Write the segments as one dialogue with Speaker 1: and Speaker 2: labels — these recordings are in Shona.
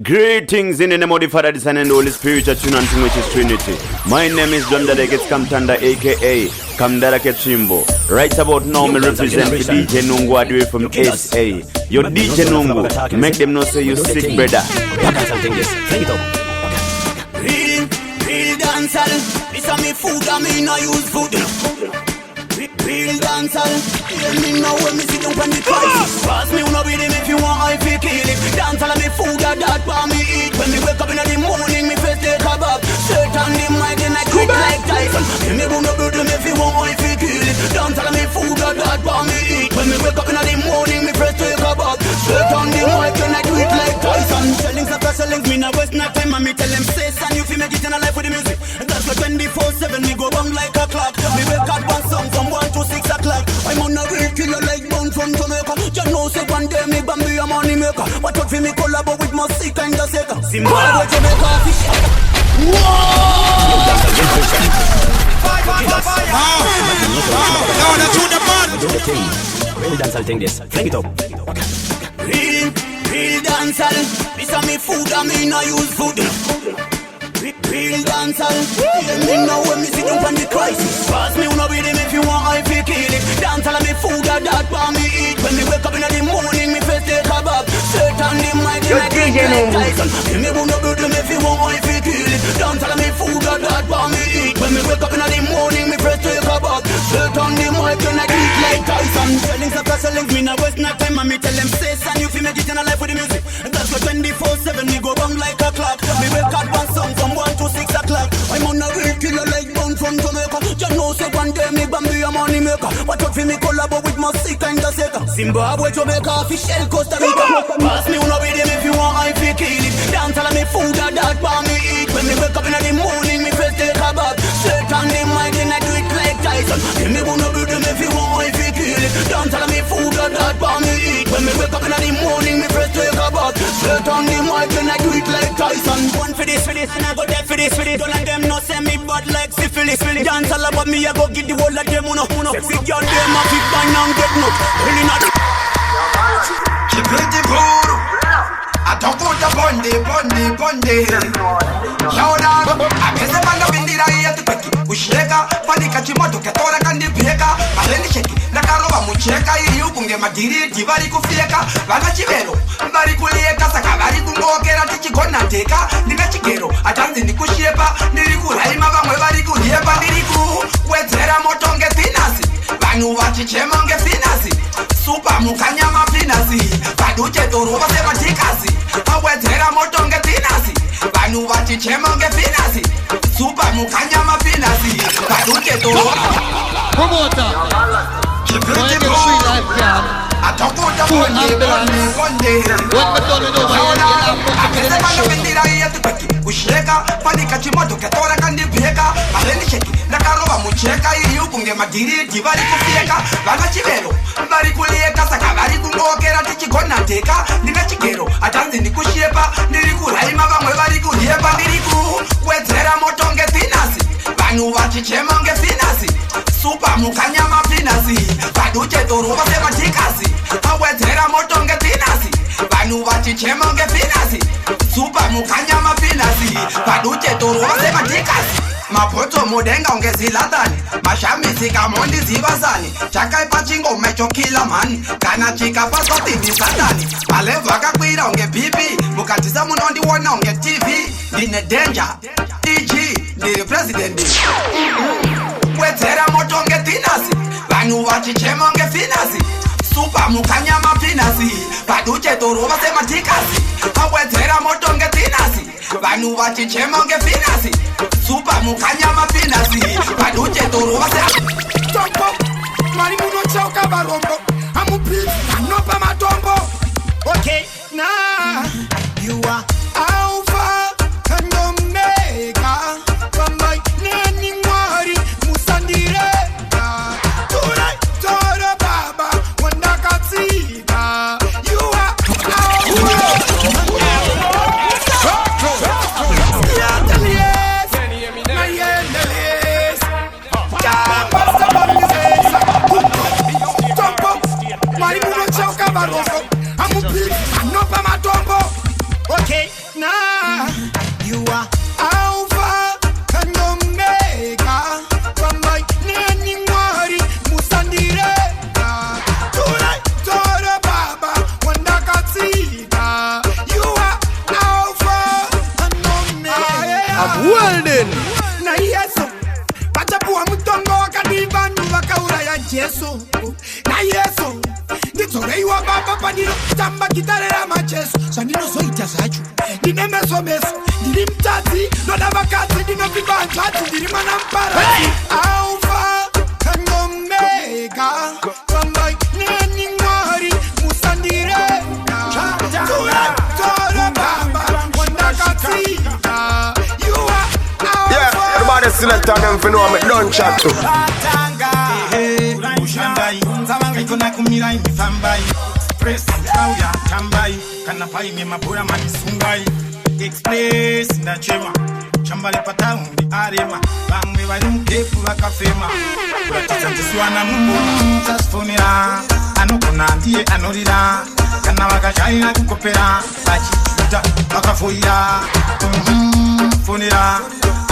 Speaker 1: Greetings in the name of the Father, the Son, and the Holy Spirit, a tune and which is Trinity. My name is DADA Gets Kamtanda, aka Kamdara Kechimbo. Right about now, me represent the DJ Nungu all the way from SA. Your DJ Nungu, make them know say you sick, brother.
Speaker 2: Real dancehall, this is me food, I mean I use food. Real dancehall, hear me now when me sit down on the crisis. Pass me una with him if you want, I feel kill him. Dancehall me food, that for me eat. When me wake up in the morning, me first take a bath. Shirt on the mic and I quick like Tyson. Hear me una with him if you want, I feel kill him. Dancehall me food, that for me eat. When me wake up in the morning, me first take a bath. Shirt on the mic and I quick like Tyson. Shellings after shellings, me na waste no time and me tell them say son, you feel me get in a life with the music. That's for 24/7, me go bang like a clock. Me wake up one song from 1 to 6 o'clock. I'm on a real killer like Bone from Jamaica. Just know say one day me bambi a money maker. But out for me collabo with my sick kind of seeker. Zimbabwe, Jamaica, fish. Whoa!
Speaker 3: Now that's who the man.
Speaker 4: Real dancehall thing this. Fling it up.
Speaker 2: Real dancehall. This is me food, I mean I use food. Real dancehall, hear me now when me sit down on the crisis. Pass me una with him if you want, I feel kill it. Dancehall me food, that for me eat. When me wake up in the morning, me first take a bath. Shirt on the mic and I quick like Tyson. Hear me una with him if you want, I feel kill it. Dancehall me food, that for me eat. When me wake up in the morning, me first take a bath. Shirt on the mic and I quick like Tyson. Shellings after shellings, me na waste no time and me tell them say son, you feel me get in a life with the music. That's for 24/7, me go bang like a clock. Me wake up one song from 1 to 6 o'clock. I'm on a real killer like Bone from Jamaica. Just know say one day me bambi a money maker. Watch out for me collabo with my sick kind of seeker. Zimbabwe, Jamaica, Fishel, Costa Rica. Pass me una with him if you want, I feel kill it. Dancehall me food, that for me eat. When me wake up in the morning, me first take a bath. Shirt on the mic and I do it like Tyson. Hear me una with him if you want, I feel kill it. Dancehall me food, that for me eat. When me wake up in the morning, me first take a bath. Shirt on the mic and I do it like Tyson. One for this, and I go there for this. Don't let them no say me bad like syphilis. Dance all about me, I go get the whole of them uno. Big girl them a fit down and get no. Really not.
Speaker 3: She pretty cool. I don't put the bundy. Shutdown. I guess the man of India here to pick it. Usheka, Panika Chimoto, Katora can depeka. Maleni shake, Nakarova Mucheka, you can get Madiri, Divari Kufieka, Vanachivero, Marikuleka, Sakavari Kumokera, Tichikona Teka, Ninachikero, Atanti Nikushepa, Niriku, Raimava, Mavariku, Yepa, Niriku, WEDZERA Motonge Finasi, Vanuachi Chemonge Finasi, Super Mukanyama Finasi, Paduche Toro Sematikasi, WEDZERA Motonge Finasi, Vanuachi Chemonge Finasi, Super Mukanyama Finasi, Paduche Toro.
Speaker 5: Promoter, when you see life can.
Speaker 3: I don't put the one day.
Speaker 5: When we done it over here,
Speaker 3: Usheka, Panika Chimoto, Katora Kandipeka, Maleni Sheki, Nakarova Mucheka, you can get Madiri, Divari Kufieka, Vanachivero, Marikuleka, Sakavari Kumokera, Tichikona Teka, Ninachikero, Atanti Nikushepa, Niriku, Raimava, Mavariku, Yepa, Niriku, WEDZERA Motonge Finasi, Vanuachi Chemonge Finasi, Super Mukanyama Finasi, Paduche Toro Sematikasi, WEDZERA Motonge Finasi, Vanuachi Chemonge Finasi, Super Mukanyama Finasi, Paduche Toro Sematikasi. Mapoto modenga ongeziladani, mashamisi kamondi zibazani, chaka ipachingo umechokila mani, kana chika pasoti ni satani, malevu akakwira onge bibi, mukatiza munondi wona onge TV, nine danger, EG, niri president. WEDZERA Motonge Finasi, Vanuachi Chemonge Finasi, Super Mukanyama Finasi, Paduche Toro Sematikasi, WEDZERA Motonge Finasi, Vanuachi Chemonge Finasi, Super Mukanyama Finasi, Paduche Toro Sematikasi.
Speaker 6: Tombo, mani muno choka barombo, amu please, anopa matombo. Okay, nah, you are Alpha and Omega, from my name Wari, Musandireka, tonight, Toro Baba, Wandakatsiga, you are Okay. Nah, you are Alpha and Omega. From my name, Mari, Musandire. Tonight, Tora Baba, Wandakatsiga. You are Alpha and Omega.
Speaker 5: I'm welding.
Speaker 6: Na yeso, Pachapu Amutongo, Kadiba, Nuvakaura, Yeso. Na yeso. Nitsoreiwa baba paniro tamba gitarera macheso sanino soita zachu dineme someso dirimtati no davakati dinokibantati dirimanampara Alpha and Omega from my name Mari Musandire Tora baba wandakati you are Alpha.
Speaker 7: Yeah, everybody select on them for know me don't chat to.
Speaker 8: Kuna kumira imifambai Express ya tambai Kana pai ni mapura manisungai Express ndachema Chambali pata undi arema Bangwe wali mkefu wakafema Kula tizantiswa na mungu Zasfonera Ano kuna ndiye anorira Kana wakashaya kukopera Bachi chuta wakafoira Fonera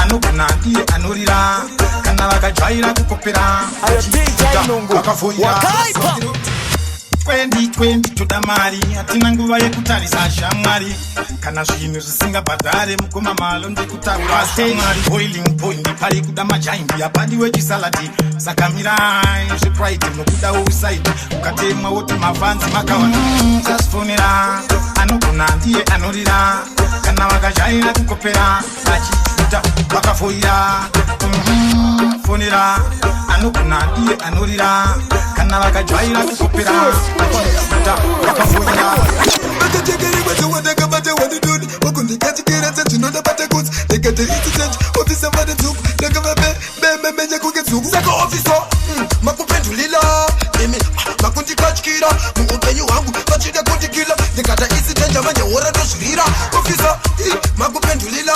Speaker 8: Ano kuna ndiye anorira Kana wakashaya kukopera Bachi chuta wakafoira 2020 tudamari atina nguva yekutarisa shamwari kana zvinhu zvisingabhadhare mukoma malo ndekutaura shamwari boiling point pari kuda majaimbi apandi wechisaladi sakamirai zvepride nokuda weusaidi ukatemwa woti mafanzi makawanda zasfonera anogona ndiye anorira kana vakazhaira kukopera vachijuta vakafoira fonera anogona ndiye anorira kana vakajwaira kukopera vachijuta vakafoira
Speaker 3: makupendulila imi makundikachikira muupenyu hwangu vachida kundikila ndikata isi tenja manje hora ndozvirira ofisa makupendulila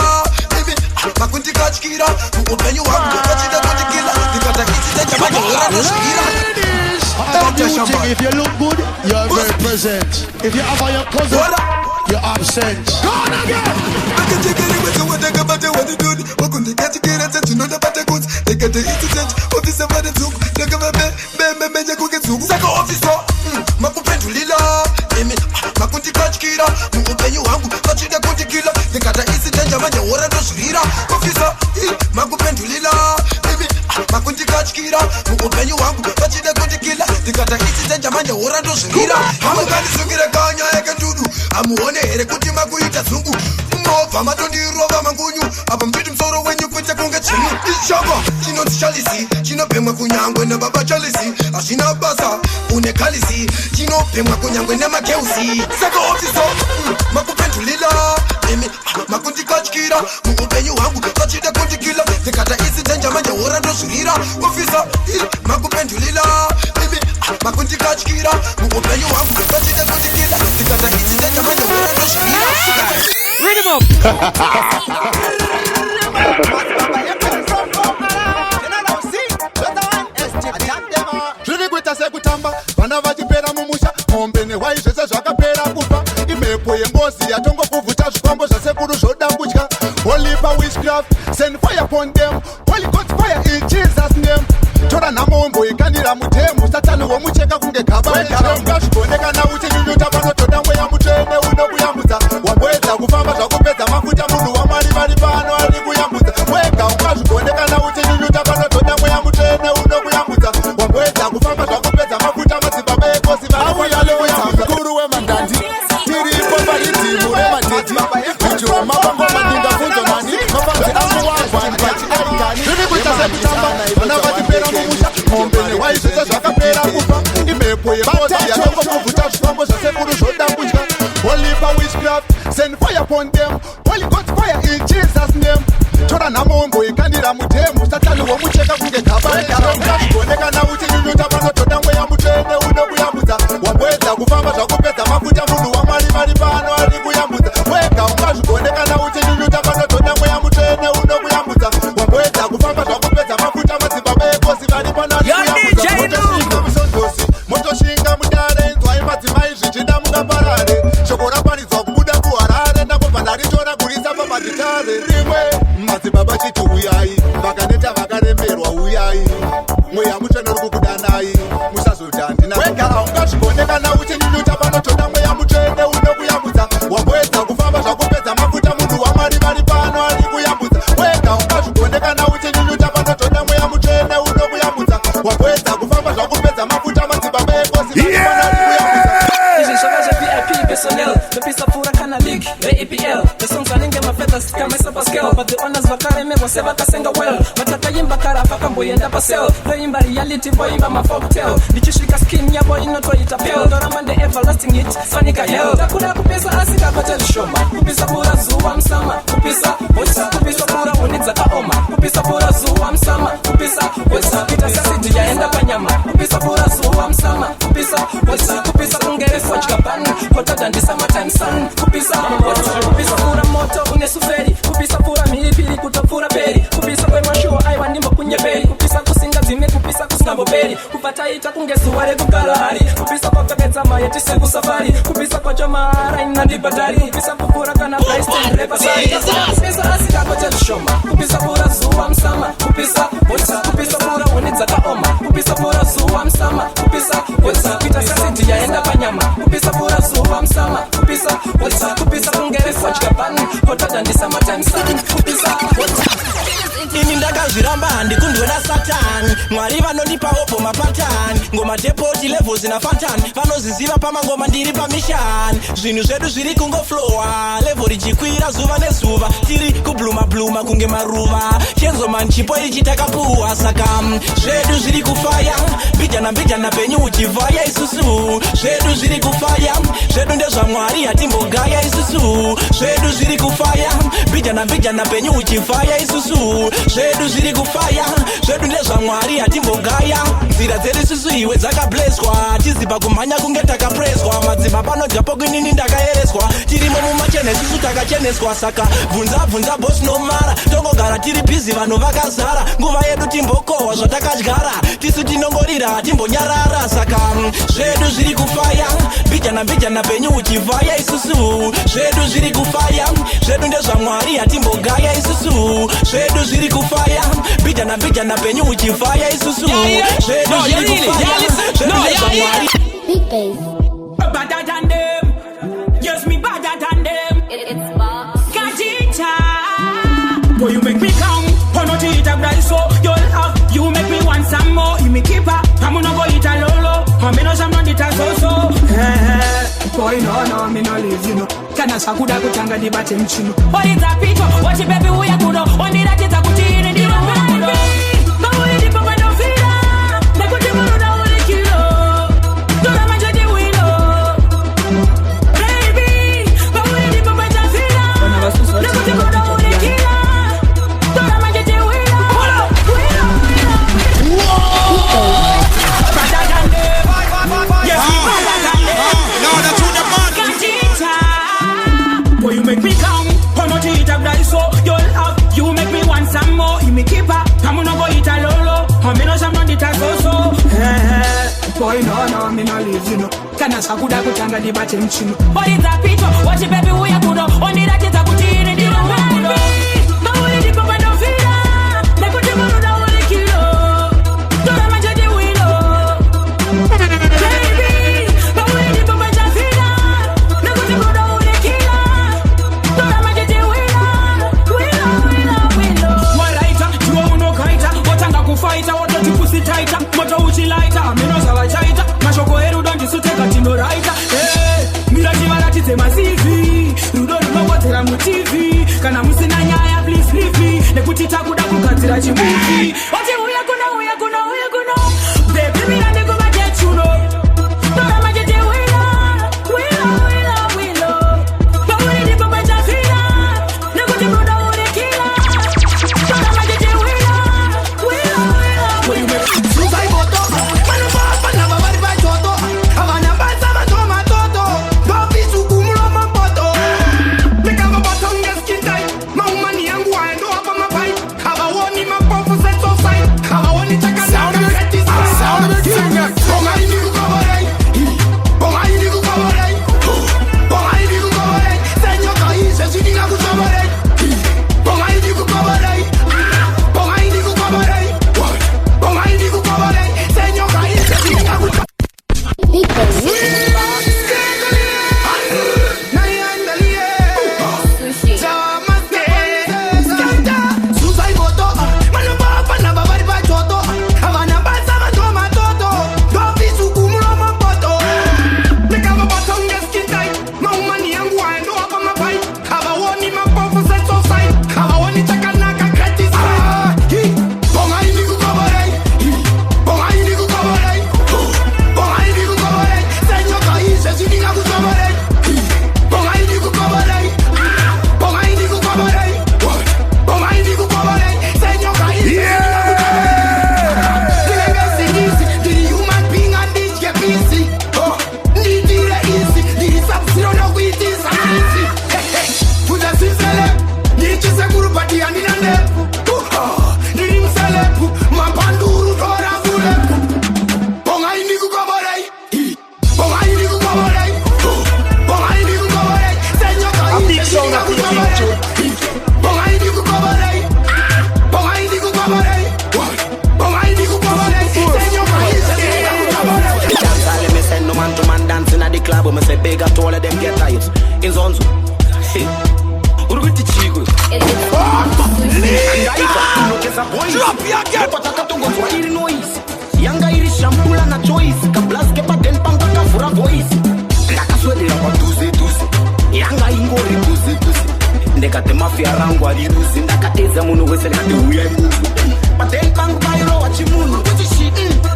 Speaker 3: imi makundikachikira muupenyu hwangu vachida kundikila ndikata isi tenja manje hora ndozvirira.
Speaker 5: If you look good, you are very present. If you have your cousin, you're absent. Go on again. I can take it with what they got what they do. What can they get to get attention? No, the better goods. They get the incident. Officer, what they took. They give a man, you could get to. Sako officer. Makupendulila. Emi, makundikachikira. Muupenyu wangu. Vachida kundikila. They got the incident. Jamanje hora ndozvirira. Officer. Makupendulila. Emi, makundikachikira. Muupenyu wangu. Vachida kundikila. They got the incident. Jamanje hora ndozvirira. Hamukandisungire kanya ekendudu. Amuone here kuti makuita zungu. Mova matondirova mangunyu. Apa mpiti msoro wenyu kuita kunge chinu. Ishaba, chinonzi chalisi. Chinopemwa kunyangwe na baba chalisi. Ashina basa, une kalisi. Chinopemwa kunyangwe na makeusi. Sako ofiso, makupendulila. Emi, makundikachikira. Muupenyu wangu, vachida kundikila. Ndikata isi tenja manje hora ndozvirira. Ofisa, makupendulila. Emi, makundikachikira. Muupenyu wangu, vachida kundikila. Ndikata isi tenja manje hora ndozvirira. Read him up.
Speaker 9: Sekutamba vana vachipera mumusha mombe nehwai zvese zvakapera kufa imhepo yengozi yatongo kuvuta zvikwambo zvasekuru zvoda kutya holy power witchcraft send fire upon them holy god fire in jesus name tora nhamo wemboikanira mutemu satani womucheka kunge gaba ngazvigonekana uchinyunyuta panotoda mweya mutsvene unokuyambudza wamboedza kufamba zvakupedza mafuta munhu wamwari vari pano ari kuyambudza wega ungazvigonekana uchinyunyuta panotoda mweya mutsvene unokuyambudza wamboedza kufamba zvakupedza mafuta madzibaba ekosi varikuru wemandandi tiripo paridhimu remadheti ijo mabangoma ndingafunzo nani mafanzi anguwagwani pachiarigani zviri kuita sekutamba vana vachipera mumusha mombe nehwai zvese zvakapera kufa imhepo yemoto yatongo kuvuta zvifambo zvasekuru zvoda kutya holy power witchcraft send fire upon them holy god fire in jesus name tora nhamo wemboikanira mutemu satani womucheka kunge gaba ngazvigonekana uchinyunyuta panotoda mweya mutsvene unokuyambudza wamboedza kufamba zvakupedza mafuta munhu wamwari vari pano ari kuyambudza wega ungazvigonekana uchinyunyuta panotoda mweya mutsvene unokuyambudza wamboedza kufamba zvakupedza mafuta madzibaba ekosi vari pano ari kuyambudza musondosi motoshinga mudare inzwai madzimai zvichida mungaparare shoko raparidzwa kubuda kuharare ndakobva ndaritora gurisa pamadhitare rimwe madzibaba chiti uyai vakaneta vakaremerwa uyai mweya mutsvene uri kukudanai musazoti handina wegara ungazvigonekana uchinyunyuta panotoda mweya mutsvene unokuyambudza wamboedza kufamba zvakupedza mafuta munhu wamwari vari pano ari kuyambudza wega ungazvigonekana uchinyunyuta panotoda mweya mutsvene unokuyambudza wamboedza kufamba zvakupedza mafuta madzibaba ekosi vari pano ari kuyambudza
Speaker 10: personnel, the piece of Fura Kana League, the EPL. The songs are ninge mafeta sika mesa pascal, but the honors vakare me was ever kasenga well. Mataka yimba kara fakambo yenda pasel. The imba reality boy imba ma folktale. The chishika skin ya boy not what it appeal. Doramande everlasting hit, Sonica hell. Takuda kupisa asika patel shoma. Kupisa pura zuwa msama. Kupisa, whatsa, kupisa pura unidza kaoma. Kupisa pura zuwa msama. Kupisa, whatsa, kita sasi ya panyama. Kupisa pura zuwa msama. Kupisa, whatsa, kupisa ungere swatch kapana. Than the summertime sun. Kupisa, kupisa pura moto unesuferi. Kupisa pura milipili kutapura beri. Kupisa kwe mashuo aiwa nimbo kunye beri. Kupisa kusinga zime kupisa kusinambo beri. Kupata ita kungesuware kukalahari. Kupisa kwa kaketa mayeti segu safari. Kupisa kwa jomara inandi batari. Kupisa pupura kana praisten repasari. Kupisa asika kwa jelishoma. Kupisa pura zuwa msama. Kupisa, kupisa pura unidza kaoma. Kupisa pura zuwa msama. Kupisa, kita sasiti yaenda panyama. Kupisa pura zuwa msama. Kupisa, kupisa ungere swatch kapana. Hotter than the summertime sun. Kupisa, ini ndakazviramba handikundwena satani mwari vanondipa opo mapatani ngoma depoti levels ina fatani vanoziziva pamangoma ndiri pamishani zvinhu zvedu zviri kungoflowa level richikwira zuva nezuva tiri kubluma kunge maruva chenzomani chipo ichi takapuwa saka zvedu zviri kufaya mbijana penyu uchivhaya isusu zvedu zviri kufaya zvedu ndezvamwari hatimbogaya isusu zvedu zviri kufaya mbijana penyu uchivhaya isusu zvedu zviri kufaya zvedu ndezvamwari hatimbogaya nzira dzedu isusu iwe dzakableswa tizipa kumhanya kunge takapreswa madzimba panodya pokwinini ndakaereswa tirimo mumachene isusu takacheneswa saka bvunza bosi nomara tongogara tiri bhizi vanhu vakazara nguva yedu timbokohwa zvatakadyara tisu tinongorira hatimbonyarara saka zvedu zviri kufaya mbijana penyu uchivhaya isusu zvedu zviri kufaya zvedu ndezvamwari hatimbogaya isusu zvedu zviri kufaya mbijana penyu uchivhaya isusu zvedu zviri kufaya zvedu ndezvamwari
Speaker 11: Big bass.
Speaker 12: Better than them. Yes, me better than them.
Speaker 11: It's box.
Speaker 12: KADJAH. Boy, you make me come. Pono to eat a bright so you'll have. You make me want some more. You me keep up. I'm gonna go eat a lolo. I'm gonna jam on it a so. Boy, no, me no leave, you know. Kana sakuda kutanga dibate mchino. What is that picture? What you baby we are good. One day that is a good in the room. Boy, no, me no leave, you know. Kana sakuda kutanga dibate mchino. What is that picture? What you baby we are good. Only that is a good in the room. But we need to go and feel it. They put them on the only kilo. Don't imagine the window. Baby, but we need to go and feel it. They put them on the only kilo. Don't imagine the window. Walaita, tuwa uno kaita. Watanga kufaita, watoti pussy tighter. Moto uchi lighter, amino sawa chaita. Mashoko eru donji suteka tino raita. Mira jivala tite masivi. Rudo lupa watera mu TV. Kana musina nyaya please leave me. Nekuti takuda kukatira chimuvi. Ote uya kuna. Baby mira ndeko baget you know. Dora majete wila. Bawuri di baba jafila. Nekuti muda ure kila. Dora majete wila. Boy me Susai moto. Mana papa na baba di bajoto. Avana banza matoma toto. Babi sukumulo mampoto. Meka baba tonga skin tight. Maumani yangu aendo hapa mapai. Haba woni mapofu set of side.
Speaker 6: NDIKUKOBOREI. Bonga NDIKUKOBOREI. Bonga NDIKUKOBOREI. Bonga NDIKUKOBOREI. Señor Caíse, NDIKUKOBOREI.
Speaker 4: Me say big at all of them get tired. In Zonzo. Uruguti chigo. Drop your gap. Yanga iri shampula na choice. Kablas kepa den panga kafura voice. Ndaka swede ya kwa tuze. Yanga ingori tuze. Ndeka te mafia rangu aliruzi. Ndaka eza munu wese kate uya imuzi. Paten pang bairo wachimunu. Uruguti shi.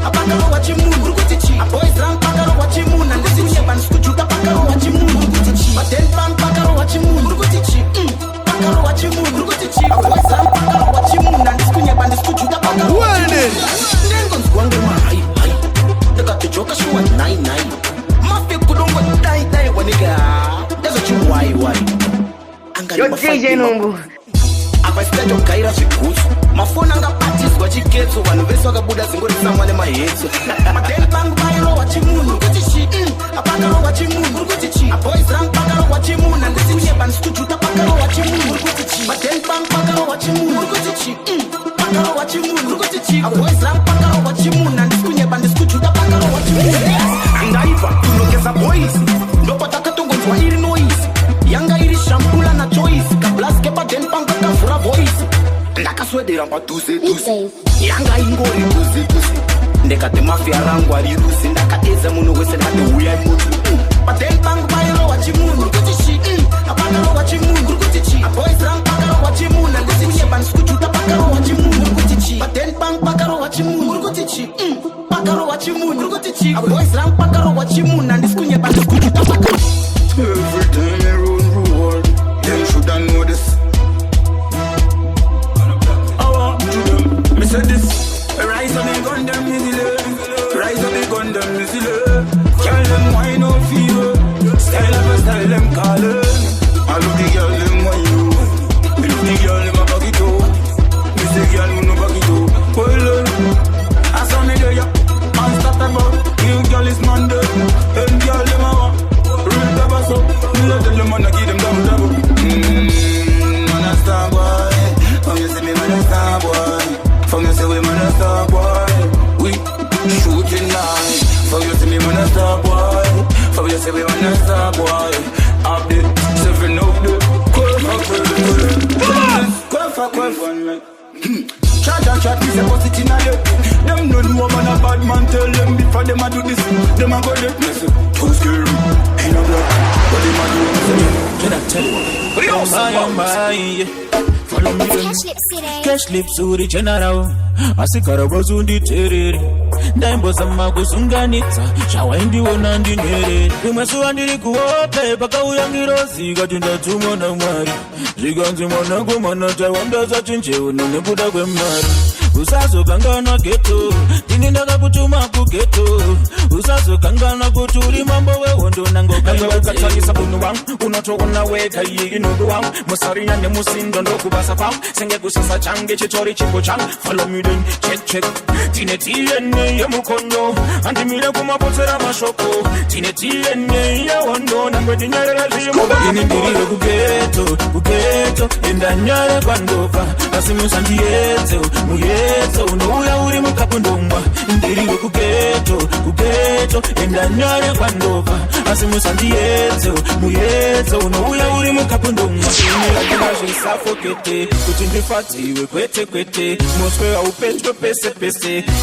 Speaker 4: Apanga wachimunu. Uruguti chi. A boys rank panga wachimunu. And this is ban skuchuta pakaro wachimunu. Uruguti chi. Paten pang pakaro wachimunu. Uruguti chi. Pakaro wachimunu. Uruguti chi. A boys rank pakaro wachimunu. And this kunya ban skuchuta pakaro wachimunu. Ndengons kwangu mahai. Ndeka te joka shuwa 9-9. Mafi kudongo die waniga. There's a chu why. Yo DJ Nungu. Apa stage kaira zikuzu. Mafona nga parties kwa chiketso. Wanu vesu wakabuda zingori samwane mahetso. Maten pangu bairo wachimunu. Kutichi. Apakaro wachimunu. Kutichi. A boys rank pakaro wachimunu. And this is ban skuchuta pakaro wachimunu. Kutichi. Maten pangu pakaro wachimunu. Kutichi. Pakaro wachimunu. Kutichi. A boys rank pakaro wachimunu. And this is ban skuchuta pakaro wachimunu. Andaiva. Tunokeza boys. Ndopa takatungo nzwa iri noise. Yanga iri shampula na choice. Kablas kepa den panga kafura voice. Ndaka swede ramba tuze. Yanga ingori tuze. Ndeka te mafia rangu alirusi. Ndaka eza munu wese kate uya imuzi. Paten pangu bairo wachimunu. Kutichi. Apakaro wachimunu. Kutichi. A boys rang pakaro wachimunu. And this is ban skuchuta pakaro wachimunu. Kutichi. Paten pangu pakaro wachimunu. Kutichi. Pakaro wachimunu. Kutichi. A boys rang pakaro wachimunu. And this kunye ban skuchuta pakaro. Every time I run, them shoulda know this. I want to them. Me say this. Rise up and gun them easily. Rise up and gun them easily. Girl them wine no fever. Style up and style them color. I love the girl them wine you. Me love the girl them a bag it up. Me say girl who no bag it up. Well, I saw me there ya. Man start about. You girl is Monday. And girl them a want. So, me love them, man, I give them double. Man, a star boy. From you say me, man, a star boy. From you say we, man, a star boy. We shooting night. From you say me, man, a star boy. From you say we, man, a star boy. Up the 7 up the Chat, we say post it in a day. Them no know man a bad man. Tell them before them a do this. Them a go dead. Listen, too scary. Ain't no blood. What them a do? Can I tell you? Follow me. Cash lips uri general. Asikara wazundi terere. Ndaimbo zama kusunganitsa. Shawindi wona ndinere. Imwesu andiri kuope. Paka uyangirozi. Gatinda tumona mwari. Ziganzi mwana kumana. Chawanda za chinche. Unene buda kwe mwari.
Speaker 12: usazokangana ghetto ini ndakakutuma kughetto usazokangana kuti uri mambo wehondo nangokatsanyisa munhu wangu unotoona wega iyi nungu wangu musarinya nemusindo ndokubasa pangu sengekusasa change chitori chipo changu follow me then check tine DNA yemukonyo andimire kumapotsera mashoko tine DNA yehondo nangwetinyerera zviyini ndirire kughetto endanyare kwandobva asi musandiedze muedze unouya uri mukapondongwa ndirire kughetto endanyare kwandobva asi musandiedze muedze unouya uri mukapondongwa inira zvisafokete kuti ndifadzeiwe kwete muswe haupetwe pese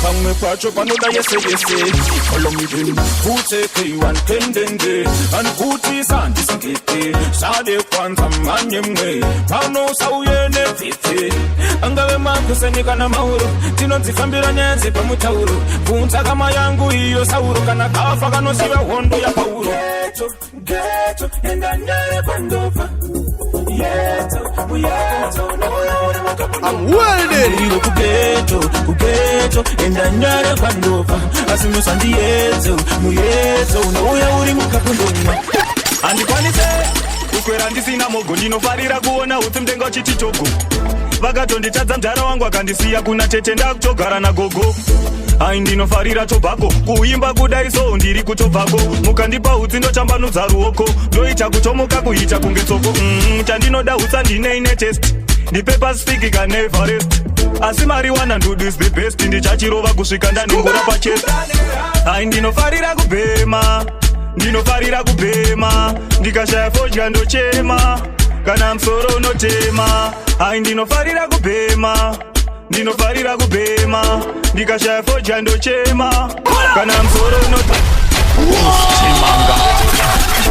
Speaker 12: pamwe pacho panoda yese follow me then kutekeiwan kendenge anukutisa ndisingete sade kwanza manyemwe pano sauye nepfite angave makuseni kana mauro tinodzifambira nyaya dzepamutauro bvunza kama yangu iyo sauro kana kafa kanosiva hondo yapauro ghetto endanyare pandova
Speaker 5: I'm welding
Speaker 12: kughetto endanyare kwandova asi musandiedze muedze unouya uri mukapondongwa andikwanise kukwera ndisina mogo ndinofarira kuona utsi mtenga uchiti togo vakatonditadza mudhara wangu akandisiya kuna tete ndakutogara nagogo ai ndinofarira tobhako kuimba kudai so ndiri kutobvako mukandipa utsi ndotambanudza ruoko ndoita kutomuka kuita kunge tsoko chandinoda utsa ndineine test ndipepa spiki kaneverest asi mariwana ndudu is the best ndichachirova kusvika ndanengura pachest ai ndinofarira kubhema ndikashaya fodya ndochema kana musoro unotema ai ndinofarira kubhema ndikashaya fodya ndochema kana musoro unotema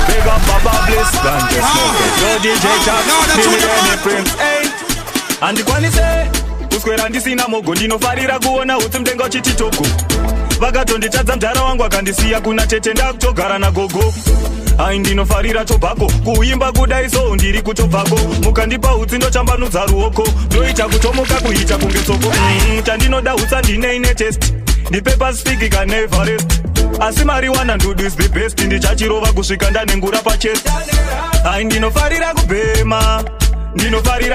Speaker 12: Big up Baba Bliss, don't just smoke it. Yo DJ Chuck, Billy Prince, hey. Andikwanise kuswera ndisina mogo ndinofarira kuona utsi mtenga uchiti togo vakatonditadza mudhara wangu akandisiya kuna tete ndakutogara nagogo ai ndinofarira tobhako kuimba kudai so ndiri kutobvako mukandipa utsi ndotambanudza ruoko ndoita kutomuka kuita kunge tsoko chandinoda utsa ndineine test ndipepa spiki kaneverest asi mariwana ndudu is the best ndichachirova kusvika ndanengura pachest ai ndinofarira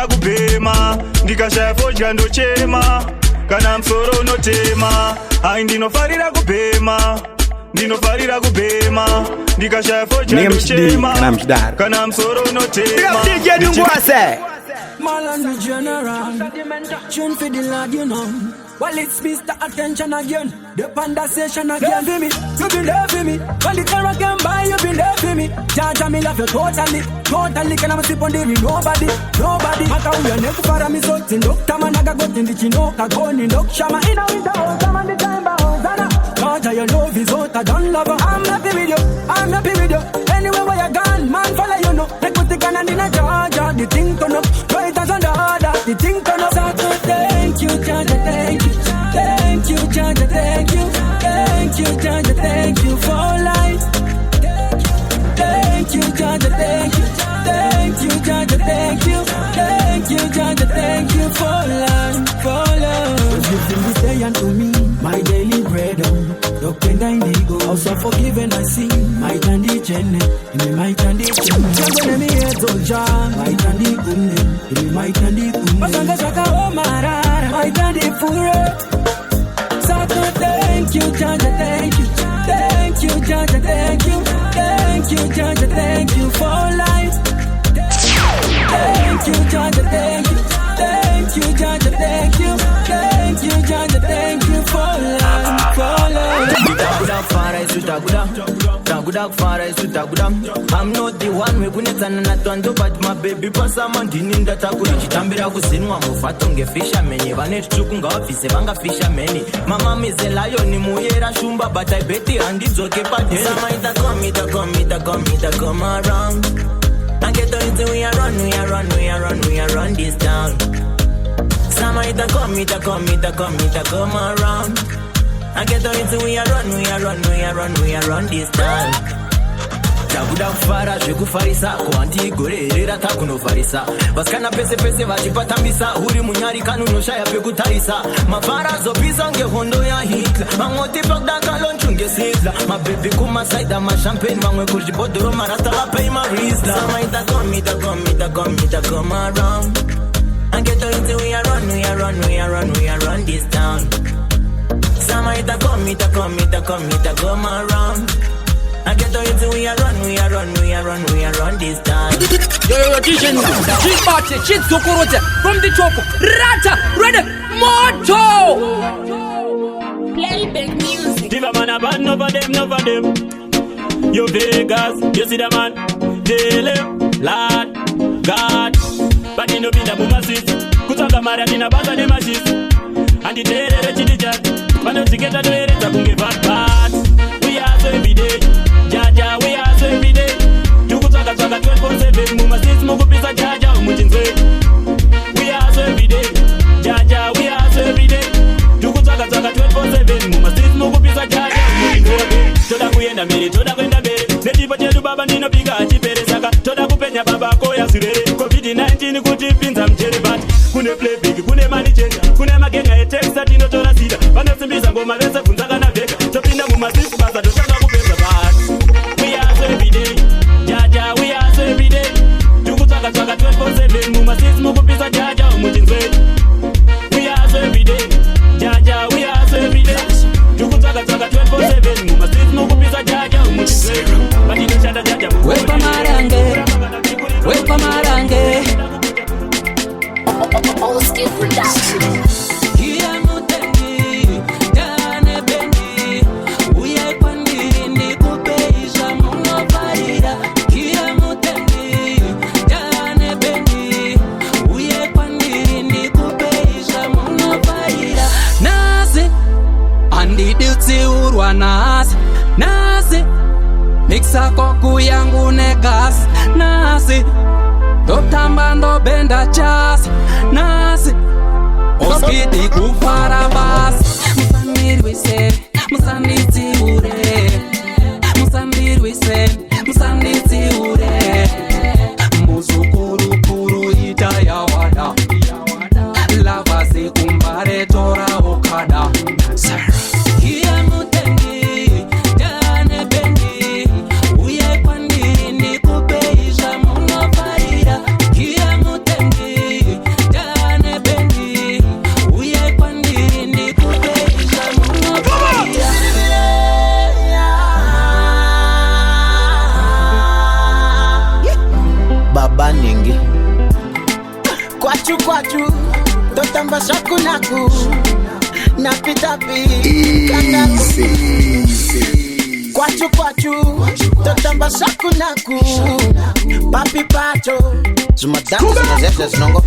Speaker 12: kubhema ndikashaya fodya ndochema kana musoro unotema ai ndinofarira kubhema ndikashaya fodya ndochema kana musoro unotema
Speaker 10: Malan general, tune for the lad, you know. Well, it's Mr. Attention again. The panda session again. For me, you been there for me. When the camera can buy, you been there for me. Jaja me love you totally. Can I sleep on the ring? Nobody. Maka uya neku para mi soti. Ndok tama naga goti ndi chinoka goni. Ndok shama ina winter home. Tama ndi time home. Jaja your love is hot. I don't love her. I'm happy with you. Anywhere where you gone, man follow you know. Take what the gun and in a Jaja. The thing turn up. Right as on the other. The thing turn up. So thank you, Jaja, thank you. Thank you, Jaja, thank you. Thank you, Jaja, thank you for life. Thank you, Jaja, thank you. Thank you, Jaja, thank you. Thank you, Jaja, thank you for life, for love. Giving this day unto me, my daily bread. Doctor Indigo, also forgiven I see. My candy chene, my candy chene. Chagone mi ezoja, my candy kune, my candy kune. Masanga shaka o marara, my candy fure. Sato thank you, Jaja, thank you. Thank you, Jaja, thank you. Thank you, Jaja, thank you for life. Thank you, Jaja, thank you. Thank you, Jaja, thank you. Thank you, Jaja, thank you for life, for love. I'm not the one we kunetsana natwando but my baby pasamandini ndatakura chitambira kuzinwa mufatonge fishermen vane tsvuku ngavabvise vanga fishermen mama mize lion muyera shumba but I bet handidzoke padheni samaita come around and get on it we are run this town samaita come around and get on it we are run this town
Speaker 4: takuda kufara zvekufarisa kuhandigorerera takunofarisa vasikana pese pese vachipatambisa uri munyari kanunoshaya pekutarisa mafara zopisa ngehondo ya Hitler vamoti pakdakalonchu ngesitla mabhebhi kumasaida mashampeni vamwe kuzvibhodhoro marasta vapei marisla samaita come around and get into we are run this town. Samaita come around. I get into we are run this town.
Speaker 12: Yo, DJ Nungu, Cheat Party, Cheat Sokorote, from the Choco, Rata, ready, MOTO!
Speaker 11: Play big music.
Speaker 13: Give a man a bad, none of them. You Vegas, you see the man, Dele, Lord, God. But you know be the boomer sis. Kutaka mara tina baza de machis. And the day they chili chat. But not to get a day to give back part. We are so every day. Jaja, we are so every day. You kutaka 24/7. Boomer sis, KUPISA, Jaja, Mutinze. We are so every day. Jaja, we are so every day. You kutaka 24/7. Boomer sis, KUPISA, Jaja, Mutinze. Toda kuyenda mbele, toda kwenda mbele. Netipo chetu baba nino piga achipere saka. Toda kupenya baba koya surere. COVID-19 kutipinza mchere but kune play big, kune money changer, kune magenga etexa dino tola sida. Vanosimbiza ngoma vese kunzaka na veka. Topinda mumasisi basa doshaka kupeza but we are so every day. Jaja, we are so every day. Tukutaka 24/7 mumasisi KUPISA Jaja Mutinze. We are so every day. Jaja, we are so every day. Tukutaka 24/7 mumasisi KUPISA Jaja Mutinze. But you shada Jaja.
Speaker 12: Welcome Arange.
Speaker 11: All skill production.
Speaker 12: Here mutendi, dane bendi, uye pandiri ndikupeisha munofarira. Here mutendi, dane bendi, uye pandiri ndikupeisha munofarira. Nasi, andidutsi urwa nasi, mixa koku yangu negas, nasi. Totamba ndo benda chas nasi oskidi kufara bas musandirwise musanditiure muzukuru ita yawada lavase kumbare tora okada kia mutendi dane bendi uye pandiri ndikupeisha munofarira. Kia mutendi dane bendi uye pandiri ndikupeisha munofarira.
Speaker 4: Baba ningi kwachu totamba shakunaku napitapi kandaku kwachu totamba shakunaku papi pacho zuma dance na zeze snongo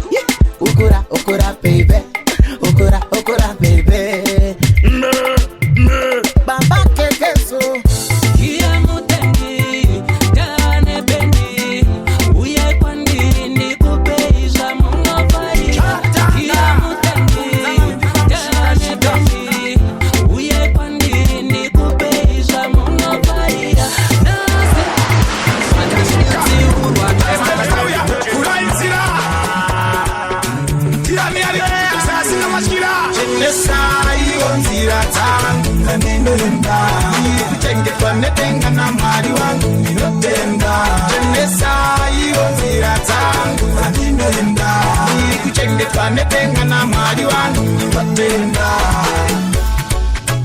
Speaker 4: ukura baby ukura baby baba kekeso. Kia mutendi dane bendi uye pandiri ndikupeisha munofarira. Kia mutendi dane bendi uye pandiri ndikupeisha munofarira. Nasi andidutsi urwa
Speaker 8: Onzira tangu ninoenda kuchengetwa netenga na mwari wangu ninotenda. Onzira tangu ninoenda kuchengetwa netenga na mwari wangu ninotenda.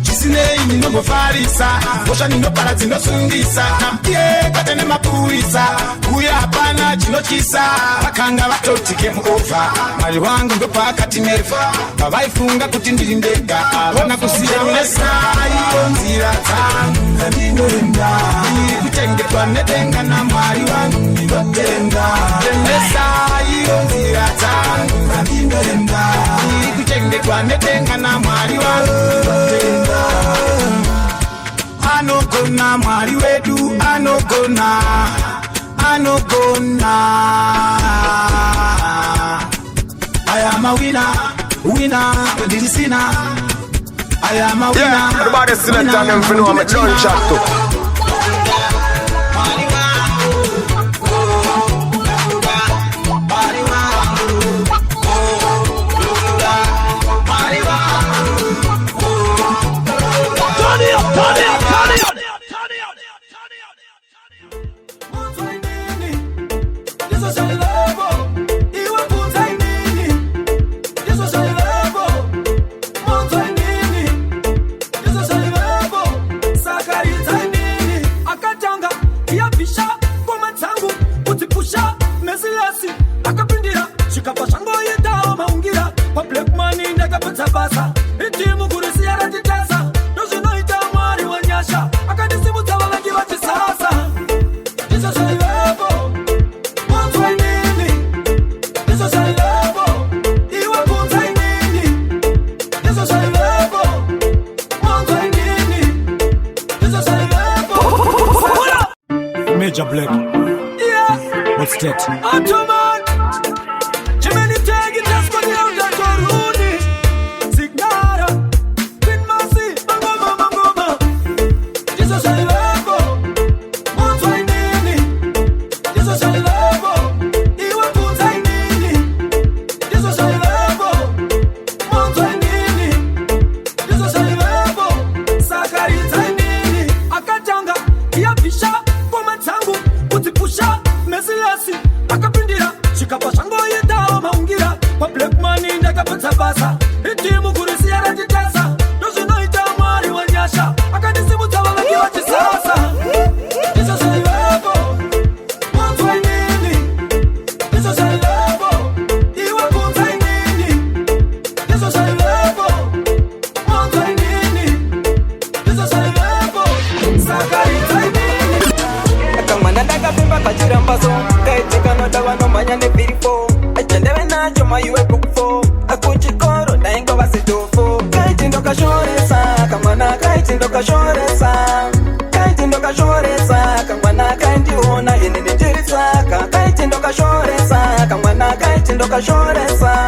Speaker 8: Chisinei ninofarisa osha ninopara dzinosungisa nampie katene mapurisa uya hapana chinochisa vakanga vatotike muova mwari wangu ndopakati nerva pavaifunga kuti ndiri ndega havana kusiya mesai. Onzira dzangu ndinoenda kuchengetwa nedenga na mwari wangu ndinotenda. Onzira dzangu ndinoenda kuchengetwa nedenga na mwari wangu ndinotenda. Anogona mwari wedu anogona I am a winner ndiri sina. I am a winner.
Speaker 7: Everybody select on them for know I'm a done chat too.
Speaker 10: Public money ndakapata basa itimu kurisiara titasa nozvinoita mwari wanyasha akandisimuta vavengi vachisasa izvo zvaivepo mwanzwa inini izvo zvaivepo iwe kunza inini izvo zvaivepo mwanzwa inini izvo zvaivepo
Speaker 8: Major Black.
Speaker 10: Yeah.
Speaker 8: What's that?
Speaker 10: Ottoman Jimmy Tag it just got out that Runi Signara Queen Mercy Mama Jesus I love One try nini Jesus I love Iwa kunza nini Jesus I love One try nini Jesus I love Sakari nini Akajanga Yapisha Kwa tangu Utipusha Mesiasi Akapindira Chikapa shango yedao maungira Public money ndakapata basa itimu kurisiara titasa nozvinoita mwari wanyasha akandisimuta vavengi vachisasa izvo zvaivepo mwanzwa inini izvo zvaivepo iwe kunza inini izvo zvaivepo mwanzwa inini izvo zvaivepo sakaita inini
Speaker 14: akamwana ndakapemba pachirambaso kaitika nodava nomhanya nebhirifo achandeve nacho maiwe bukufo akuchikoro ndainga vasetofo kaiti ndokashoresa kamwana kaiti ndokashoresa kaiti ndokashoresa kamwana kaindiona ini ndichirisaka kaiti ndokashoresa kamwana kaiti ndokashoresa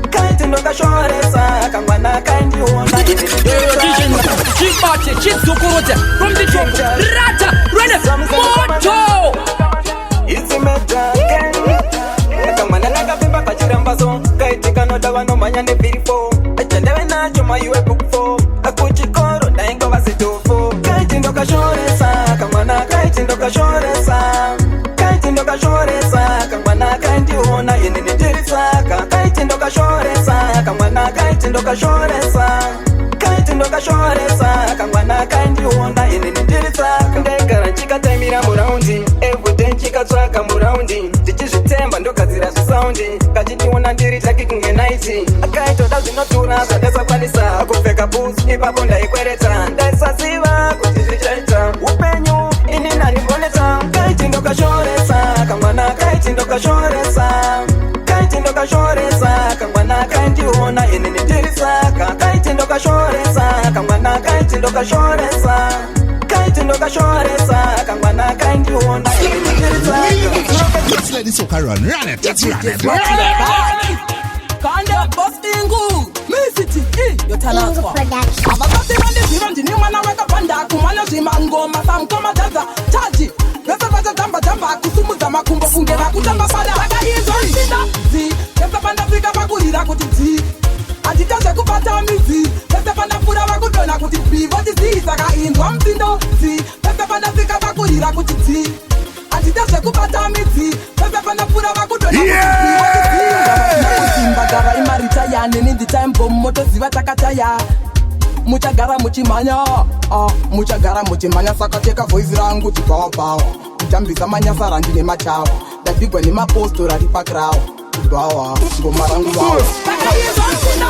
Speaker 14: kaiti ndokashoresa kamwana kaindiona ini ndichirisaka
Speaker 10: Chipate, chitsukuruta, from the top, rata, ready, moto!
Speaker 14: It's a matter kamwana nakapemba pachirambaso kaitika nodava nomhanya nebhirifo achandave nacho maiwe bukufo akuchikoro ndainga vasetofo kaiti ndokashoresa kamwana kaiti ndokashoresa kaiti ndokashoresa kamwana kaindiona ini ndichirisaka kaiti ndokashoresa kamwana kaiti ndokashoresa kaiti ndokashoresa kamwana kaindiona ini ndichirisaka ndaigara nchikataimira muraundi everyday nchikatsvaka muraundi ndichizvitemba ndogadzira zvisaundi kachindiona ndiri taki kunge naiti akaitoda zvinotura zvandasakwanisa kupfeka boots ipapo ndaikwereta ndaisaziva kuti zvichaita upenyu ini narimboneta kaiti ndokashoresa kamwana kaiti ndokashoresa kaiti ndokashoresa kamwana kaindiona ini ndichirisaka kaiti ndokashoresa kamwana kaiti ndokashoresa kaiti ndokashoresa kamwana kaindiona ini ndichirisaka.
Speaker 5: Let's let this soca run it, let's run it.
Speaker 10: Kanda boss ingu Misiti, yotanaswa Ababasi mandi ziro ndini mwana weka panda kumanya zima ngoma samkoma jaza chaji Nesa baza jamba kusumuza makumbo kungera kutamba pada Haka hizo nzida zi Nesa panda fika pakulira kuti zi Ajitaje kupata mizi Nesa panda fura wakudona kuti pivo jizi Saka indwa mzindo zi Nesa panda fika pakulira kuti zi Ajitaje kupata mizi Nesa panda fura wakudona kuti pivo jizi Mbagara imarita ya nini the time bomb moto ziva takataya Muchagara muchimanya Muchagara muchimanya saka teka voice rangu chipawa Kujambisa manyasa randi ne machawa Dadigwa ni mapostora ripa krao Bawa, ngoma rangu wao Saka hizo nsina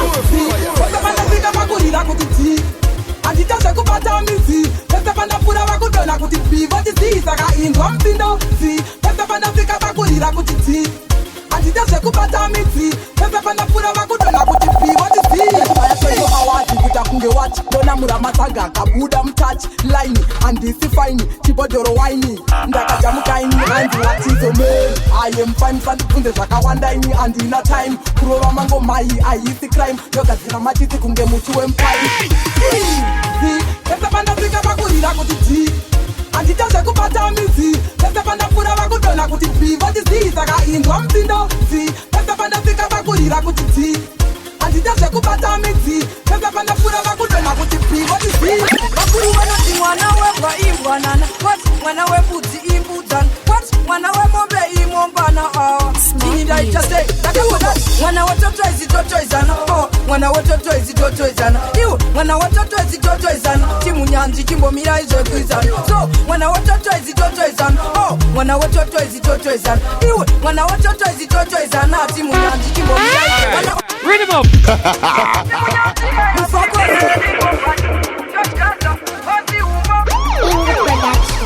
Speaker 10: Wasa panda fika pakulira kuti ti Ajitaje kupata mizi Wasa panda fura wakudona kuti pivo jizi Saka indwa mzindo zi Wasa panda fika pakulira kuti ti Ajitaje kupata mizi Wasa panda fura wakudona kuti pivo jizi Ayasoyo awati kutakunge wati Dona muramasaga kabuda mtachi Laini, andisi faini, chibodoro waini Ndakaja mukaini, andi watizo me I am fine, sandikunze zvakawanda ini Andina time, kurova mango mai Aisi crime, yogadzira machiti kunge mutu wempai Wasa panda fika pakulira kuti ti Ajitaje kupata mizi Wasa panda fura wakudona kuti pivo jizi Saka indwa mzindo zi Wasa panda fika pakulira kuti ti Ajitaje kupata mizi Wasa panda fura wakudona kuti pivo jizi
Speaker 15: Bakuru wanati mwana weva imbanana What? Mwana webudzi imbudzana What? Mwana wemombe imombana Chini ndaichase Dakakoda Mwana watoto izitotoizana Mwana watoto izitotoizana Iwo Mwana watoto izitotoizana Chimunyanzi chimbomira izvekuizana So Mwana watoto izitotoizana Mwana watoto izitotoizana Iwe Mwana watoto izitotoizana Chimunyanzi chimbomira izvekuizana
Speaker 16: him up.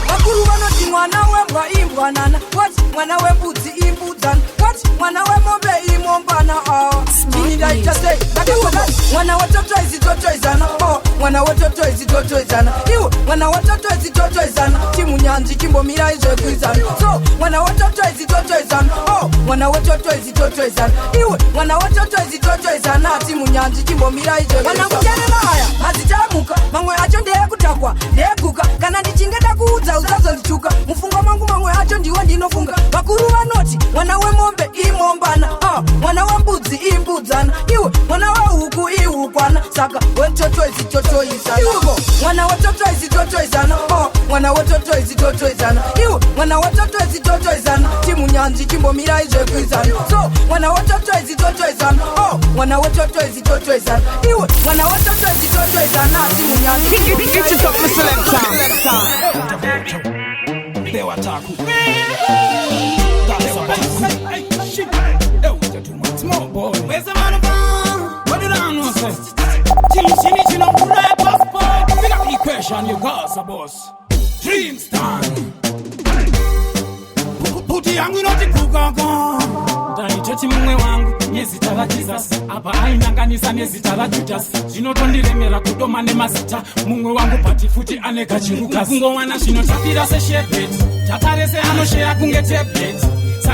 Speaker 15: Bakuru vanoti mwana wembwa imbwanana. What? Mwana wembudzi imbudzana. What? Mwana wemombe imombana. Dini ndaita sei ndakaona mwana watoto izitotoizana. Mwana watoto izitotoizana. Iwe mwana watoto izitotoizana. Chimunyanzi chimbomira izvekuizana. So mwana watoto izitotoizana. Mwana watoto izitotoizana. Iwe mwana watoto izitotoizana. Chimunyanzi chimbomira izvekuizana. Mwana kujarela haya hazitamuka. Mamwe acho ndeyekutakwa ndeyeguka. Kana ndichinge ndakuudza usazondichuka. Mufungo mangu mamwe acho ndiwe ndinofunga. Vakuru vanoti mwana wemombe imombana. Mwana wembudzi imbudzana. Iwe mwana wehuku ihukwana. Saka wetoto izitotoizana. Iwe mwana wetoto izitotoizana. Mwana wetoto izitotoizana. Iwe mwana wetoto izitotoizana. Chimunyanzi chimbomira izvekuizana. So mwana wetoto izitotoizana. Mwana wetoto izitotoizana. Iwe mwana wetoto izitotoizana. Chimunyanzi chimbomira
Speaker 8: Dewa taku. Small boy. Where's the man from? What did I know, sir? Chini, no rap passport. Pick up the question, you got a boss. Dreams time. Puti yangu inoti kugaga. Ndaichoti mumwe wangu nezita la Jesus. Apa ainanganisa nezita la Judas. Zvinotondiremera kudoma nemazita. Mumwe wangu pati futi ane kachiruka. Kungowana zvinotapira seshepet. Tatarese anoshare kunge tablet.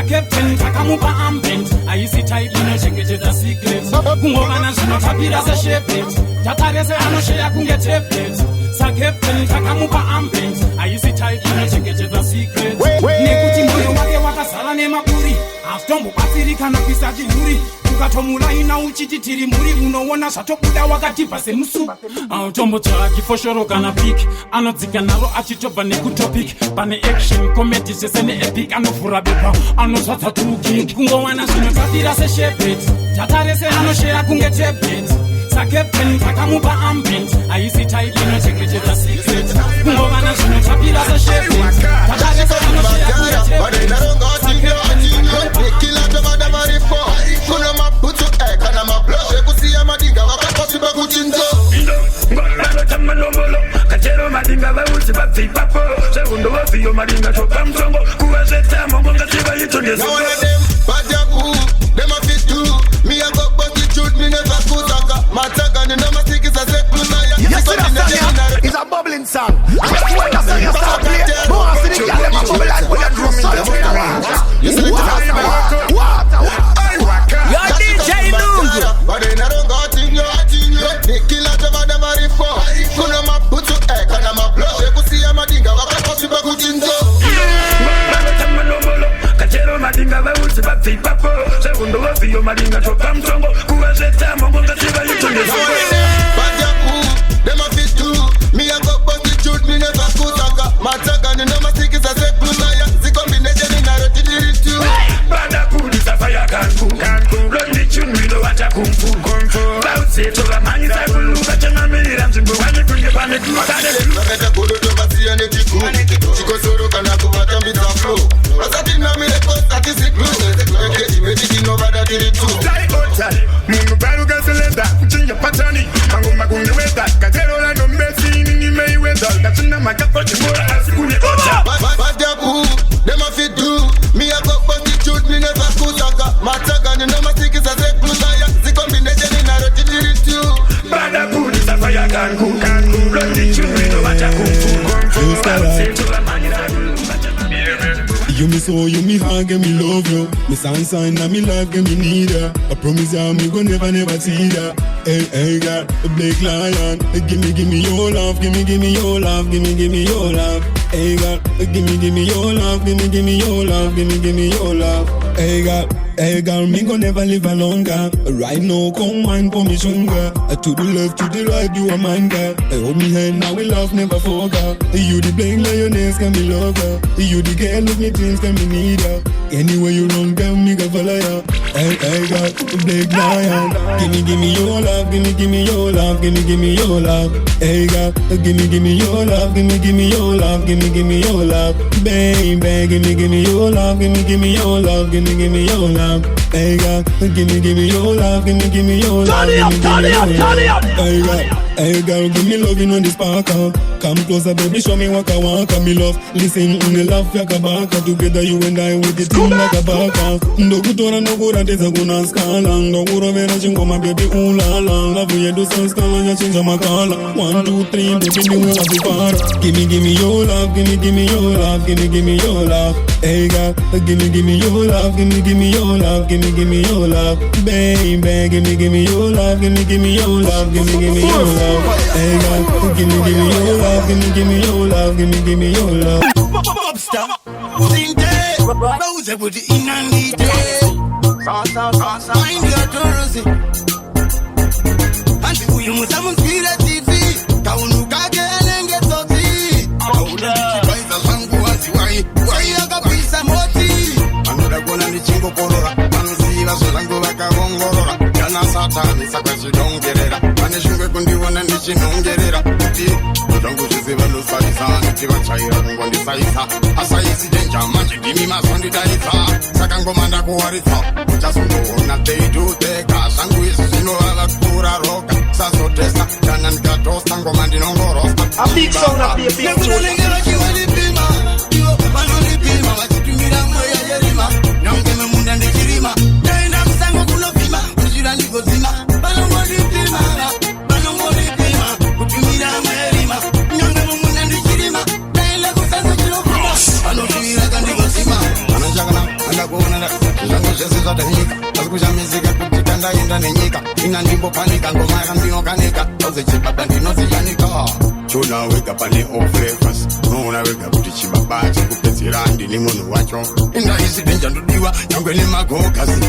Speaker 8: Captain takamupa ambent aisi type inochengetedza secret kungovana zvinotapira seshepet tatarese anoshare kunge tablet Captain takamupa ambent aisi type inochengetedza secret nekuti moyo wake wakazara nemakuri hatombobatsirika napisa chihuri ukatomulaina uchiti tiri muri unoona zvatobuda wakatibva semusu autombotsvaki foshoro kana pik anodzika naro achitobva nekutopic pane action comedy zvese neepic anovhura bepa anozvadza tukik kungowana zvinotapira seshepet tatarese anoshare kunge tablet Captain takamupa ambent aisi type inochengetedza secret kungovana zvinotapira seshepet tatarese anoshare kunge
Speaker 17: Kachero madinga vauti vapipapo Segundo vafio madinga choka mtongo Kuwezeta mongo ngasiva yito ngezo Now one of them, Bajabu, them a fit too Me a go bust the truth, me never kutaka Mataka, ni nama siki sa seklusa
Speaker 5: You see that song here? It's a bubbling song. When the song start playing, more I see the girl them a bubble and put a drum solid with the range. What?
Speaker 17: You're DJ Nungu
Speaker 5: But they never got in your Nicky la java da marifo Kuna maputu kana maplo Shekusi ya madinga wakakosi bakutinzo
Speaker 17: Kachero madinga vauti vapipapo Segundo vafio madinga choka mtongo Kuwezeta mongo ngasiva yito ngezo
Speaker 5: Bajabu, them a fit too Me a go bust the truth, me never kutaka Mataka ni nama siki sa seklusa ya Si combination in a rotidiri too
Speaker 17: Bada kudisa fire kanku Run the tune, we know what a kung fu Bounce it over man, I will look at your mirror When you bring it on the crew,
Speaker 5: Naketa kudu tobasi ya netiku Chiko soro kana kubata mbita flow Rasati na mire postati siklu Eketi mediki no bada diri tu
Speaker 17: Like hotel, mungu baru gaseleda Kuchinja patani, mangu magungi weta Katero la no mbesi, nini mei weta Kachina makapo chimura, asikuni hotel
Speaker 5: Bajabu, them a fit do Me a go bust the truth, me never kutaka Mataka ni nama siki sa seklusa ya Si combination in a rotidiri tu
Speaker 17: Bada kudisa fire kanku Run the tune, we know what a kung fu Bounce it over man, I will look at your
Speaker 18: You me so, you me hug, and me love you. Me sunshine, and me life, and me need her. I promise you, me gon' never see that. Hey, God, a black lion. Give me your love, give me your love, give me your love. Hey, God, give me your love, give me your love, give me your love. Hey, God, me gon' never live alone, girl. Right now, come wine for me, sugar. To the left, to the right, you are mine, girl. Hold me hand, now we love, never forget. You the blank lioness, can be lover. You the girl with me dreams, can be need her. Anywhere you run, girl, me go follow ya. Hey, God, black lion. Give me your love, give me your love, give me your love. Hey, God, give me your love, give me your love, give me your love. Baby, give me your love, give me your love, give give me your love. Hey girl, give me your love, give me your love. Turn it up. Hey girl, give me loving on this parker. Come closer, baby, show me what I want. Me love, listen, love like a baka. Together you and I with the team like a baka. No good on no good at this a good scala. No good on when I change my baby, ooh la la. Love you do some scala, you change my color. 1, 2, 3, baby, me will have the power. Give me your love, give me your love, give me your love. Hey girl, give me your love, give me your love, give me your love, baby, give me your love, give me your love, give me your love. Hey girl, give me your love, give me your love, give me your love.
Speaker 6: Bobster, Zim Dancehall, Rose with the in and the day. Mind your tourism. And people you must have a spirit TV. Kaunuka and get to see. KABHIDHA. Why you got PAURI moti? Another one and the chingo porora. Manzila so lango like a bongorora. Yana satani sakashi don't get it. Manishunga kundi one and the chinong get it. Don't go to the Velu Salisan, if you are child on the Saisa. Asaisi danger, magic, give me my son the Daita. Sakango Manda Kuarita. Just know that they do take us and we see no other Pura Rock. Sasso Testa, Jan and Gatos, Tango Mandino Rosta. A big sound of the big Chuna wake up and they all flavors. No one wake up with the chiba bags. Who gets it on the limon watch on. In the easy danger to diva. Young girl in my go kasi.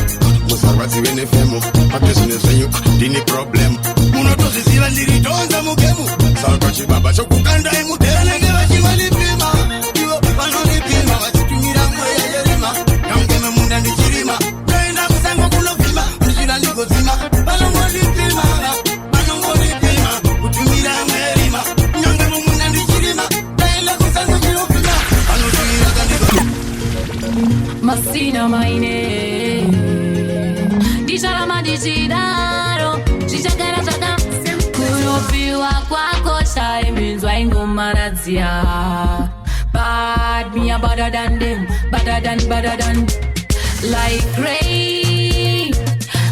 Speaker 6: Musarati when they femo. But this is when you didn't problem. Uno to see when the returns are mugemu. Salka chiba ba choku kanda emu. Tena never chiba li pima. You pano li pima. Wachitu mira moya yerima. Young girl me munda ni chirima. Tena kusango kulo pima. Mishira ni gozima. Pano li pima. Pano li pima. Kutu mira moya
Speaker 16: Masina maine Dijala madijidaro Jijagara jaga Kurufiwa kwako Shai minzwa ingo marazia Bad me a better than them Better than Like rain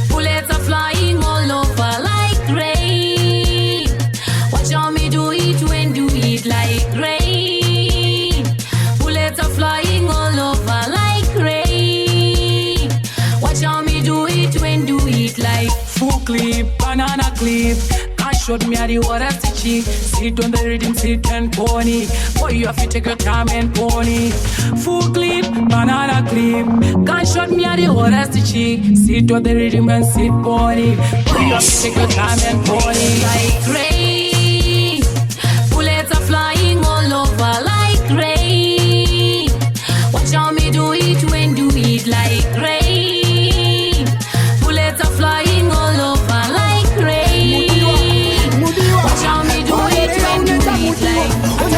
Speaker 16: Bullets are flying all over like rain Watch how me do it when do it like rain Bullets are flying all over like rain Watch how me do it when do it like
Speaker 12: Full clip, banana clip Can't show me how the water stitchy Sit on the rhythm, sit and pony Boy, you have to take your time and pony Full clip, banana clip Can't show me how the water stitchy Sit on the rhythm and sit pony Boy, you have to take your time and pony
Speaker 16: Like rain Bullets are flying all over like rain Watch how me do it when do it like rain Bullets are flying all over like rain Watch how me do it when do it like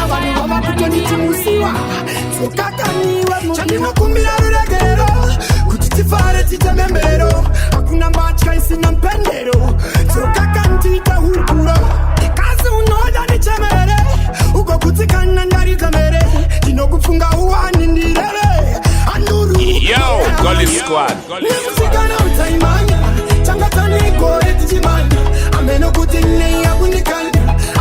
Speaker 6: Chandimo kumbira ruregero Kutitifare titemembero Hakuna mbachka isina mpendero Toka kantita hukuro Kazi unoda ni chemere Uko kutikana ndari kamere Jino kufunga uwani ndirere Anduru
Speaker 7: Yo, Golif Squad
Speaker 6: Nimusikana utaimanya Changatani kore tijimanya Ameno kutingne ya kunikani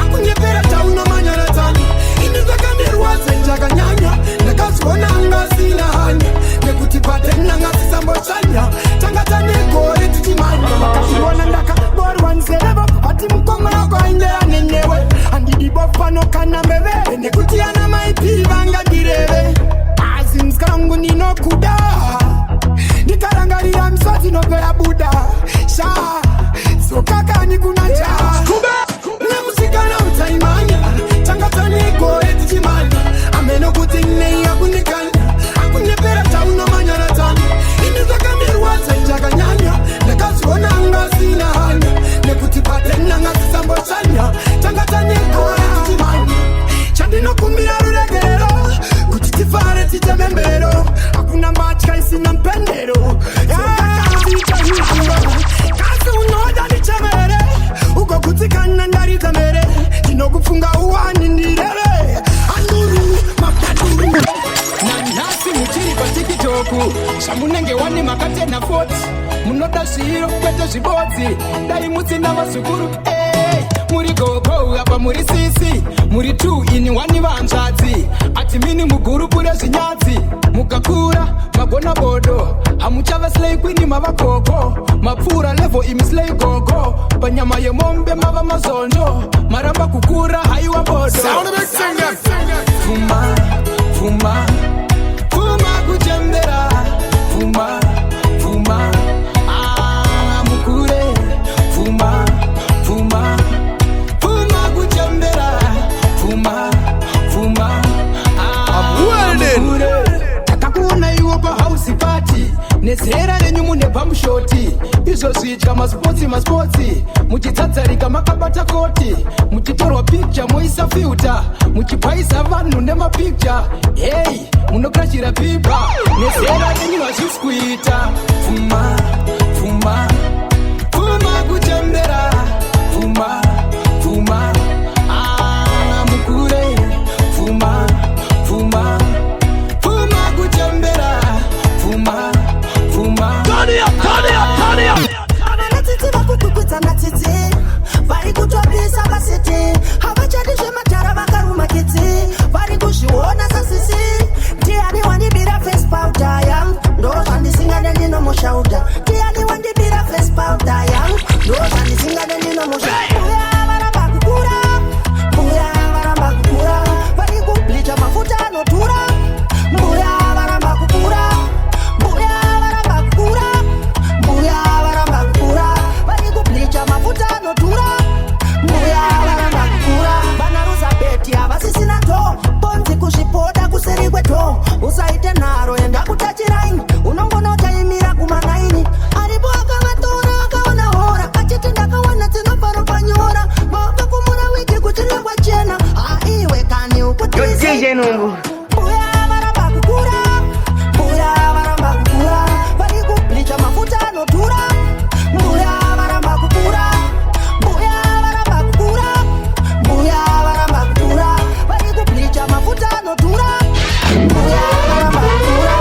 Speaker 6: Akunyepera tauna manyara tani Inizaka mirwa senjaga nyanya Nekasuona angazina hanya Nekutipate nanga sisambo chanya Changatani kore tijimanya Makashiwana ndaka boru wanzereba Ati mkongo na kwa injea nenyewe Andidi bofano kana mebe Nekutiana maipi vanga direbe Azimskangu nino kuda Nikarangalia mswati no goya buda Sha So kaka ni kuna cha Nemusika na utaimanya Changatani kore tijimanya Ameno kutingne ya kunikanya Akunyepera tauna manyara tani Inizaka mirwa senjaga nyanya Nekasuona angazina hanya Nekutipate nanga sisambo chanya Changatani kore tijimanya Chandino kumbira ruregero Kutitifare titemembero Hakuna mbachka isina mpendero
Speaker 12: munenge wani makatena 40 munoda zviro kwete zvibodzi dai mutsina vazukuru muri gogo apa muri sisi muri 2 ini 1 vanzvadzi ati mini mugurupu rezvinyadzi mukakura magona bodo hamuchava slay queen mava gogo mapfura level imi slay gogo panyama yemombe mava mazonjo maramba kukura haiwa bodo fuma fuma fuma kuchembera fuma fuma mukure fuma fuma fuma kuchembera fuma fuma mukure takakuona iwo pahouse party nezera renyu mune pamushoti izvo zvitya maspotsi muchitsadzarika makabata koti muchitorwa picture moisa filter muchipaisa vanhu nemapicture hey munokrashira pipa nezera renyu hazvisi kuita fuma fuma fuma kuchembera fuma fuma mukure fuma fuma fuma kuchembera fuma fuma
Speaker 19: vanatiti vakukukudza matiti vari kutopisa vasiti havachadi zvematara vakaruma kiti vari kuzviona sasisi ndiani wandibira face powder yang ndo zvandisingane ndinomushauda ndiani wandibira face powder yang ndo zvandisingane ndinomushauda varamba kukura mbuya varamba kukura vari kublicha mafuta anodhura mbuya varamba kukura mbuya varamba kukura mbuya varamba kukura vari kublicha mafuta anodhura mbuya varamba kukura vanaruza beti havasisina to bonzi kuzvipoda kuseri kweto usaite nharo enda kutachiraini unongona utaimira kumanaini aripo akavatora akaona hora achiti ndakawana dzinofaro panyora vakakumura wiki kuchirengwa chena aiwe kani ukutise mbuya varamba kukura mbuya varamba kukura vari kublicha mafuta anodhura mbuya varamba kukura mbuya varamba kukura mbuya varamba kukura vari kublicha mafuta anodhura mbuya varamba kukura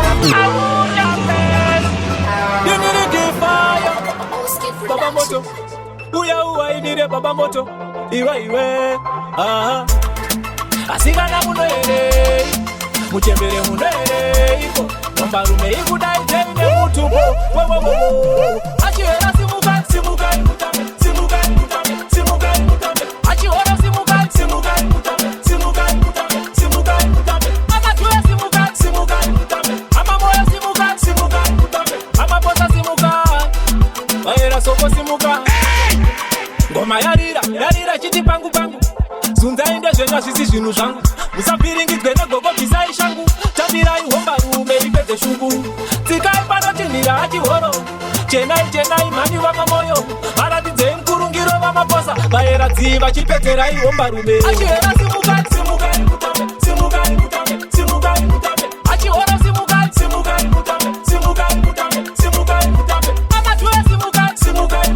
Speaker 13: Baba Moto, uya uwaidire Baba Moto, iwe, asigana muno ere, muchembere muno ere, iko, wambarume ikudai tene mutupo, achihera simukai, achihora simukai, amatuya simukai, amamoya simukai, amaposa simukai, vaera soko simuka, ngoma yarira chiti pangu, zunzainde zvenya zvisi zvinhu zvangu, musabviringidzwe negogo bvisai shangu, tambirai hombarume ipedze shungu, tsikai panotinhira achihoro, chenai mhani vamamoyo, varatidzei mukurungiro vamaposa, vaera dziva chipedzerai hombarume, achihera simukai, achihora simukai, amatuya simukai,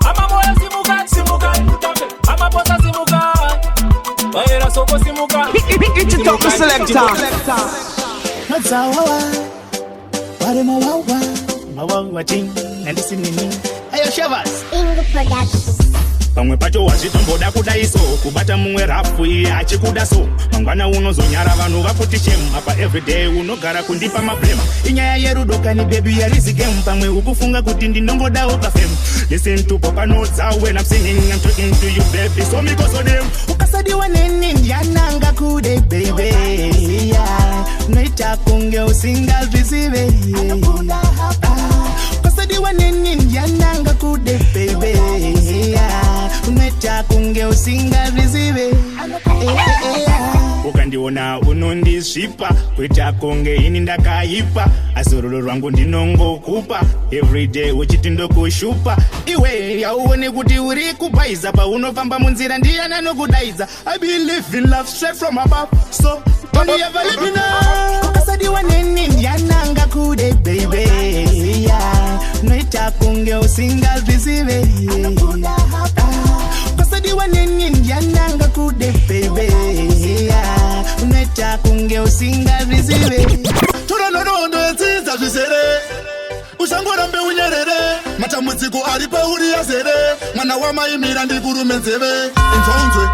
Speaker 13: amamoya simukai, amaposa simukai, vaera soko simuka,
Speaker 3: ichitoka selector
Speaker 20: Nazawawa, wale mawawa ting, na listening. Ayo Shavas, in the production.
Speaker 21: Pamwe pacho wazvitomboda kudaiso kubata mumwe rafu iye achikuda so mangwana unozonyara vanhu vakuti shem apa everyday unogara kundipa mablema inyaya yerudo kani baby yarizi game pamwe ukufunga kuti ndinongodawo kafem listen to Papa Notes when I'm singing I'm talking to you baby so because of them
Speaker 20: ukasadiwa nini ndiananga kude baby yeah noita kunge usinga visive ukasadiwa nini ndiananga kude baby yeah unoita kunge usinga visive
Speaker 21: ukandiona unondisvipa kuita kunge ini ndakaipa azororo rwangu ndinongokupa everyday uchiti ndokushupa iwe yauone kuti uri kubhaiza paunofamba munzira ndiyana nokudaidza I believe in love straight from above so don't you ever let me know
Speaker 20: ukasadiwa nini ndiananga kude baby yeah noita kunge usinga visive ukasadiwa nini ndiananga kude baby yeah unoita kunge usinga visive
Speaker 9: To the Norondo etsiza zvisere Ushangorambe unyerere Matambudziko ari pauri yazere Mwana wamaimira ndikurume nzeve Inzonzwe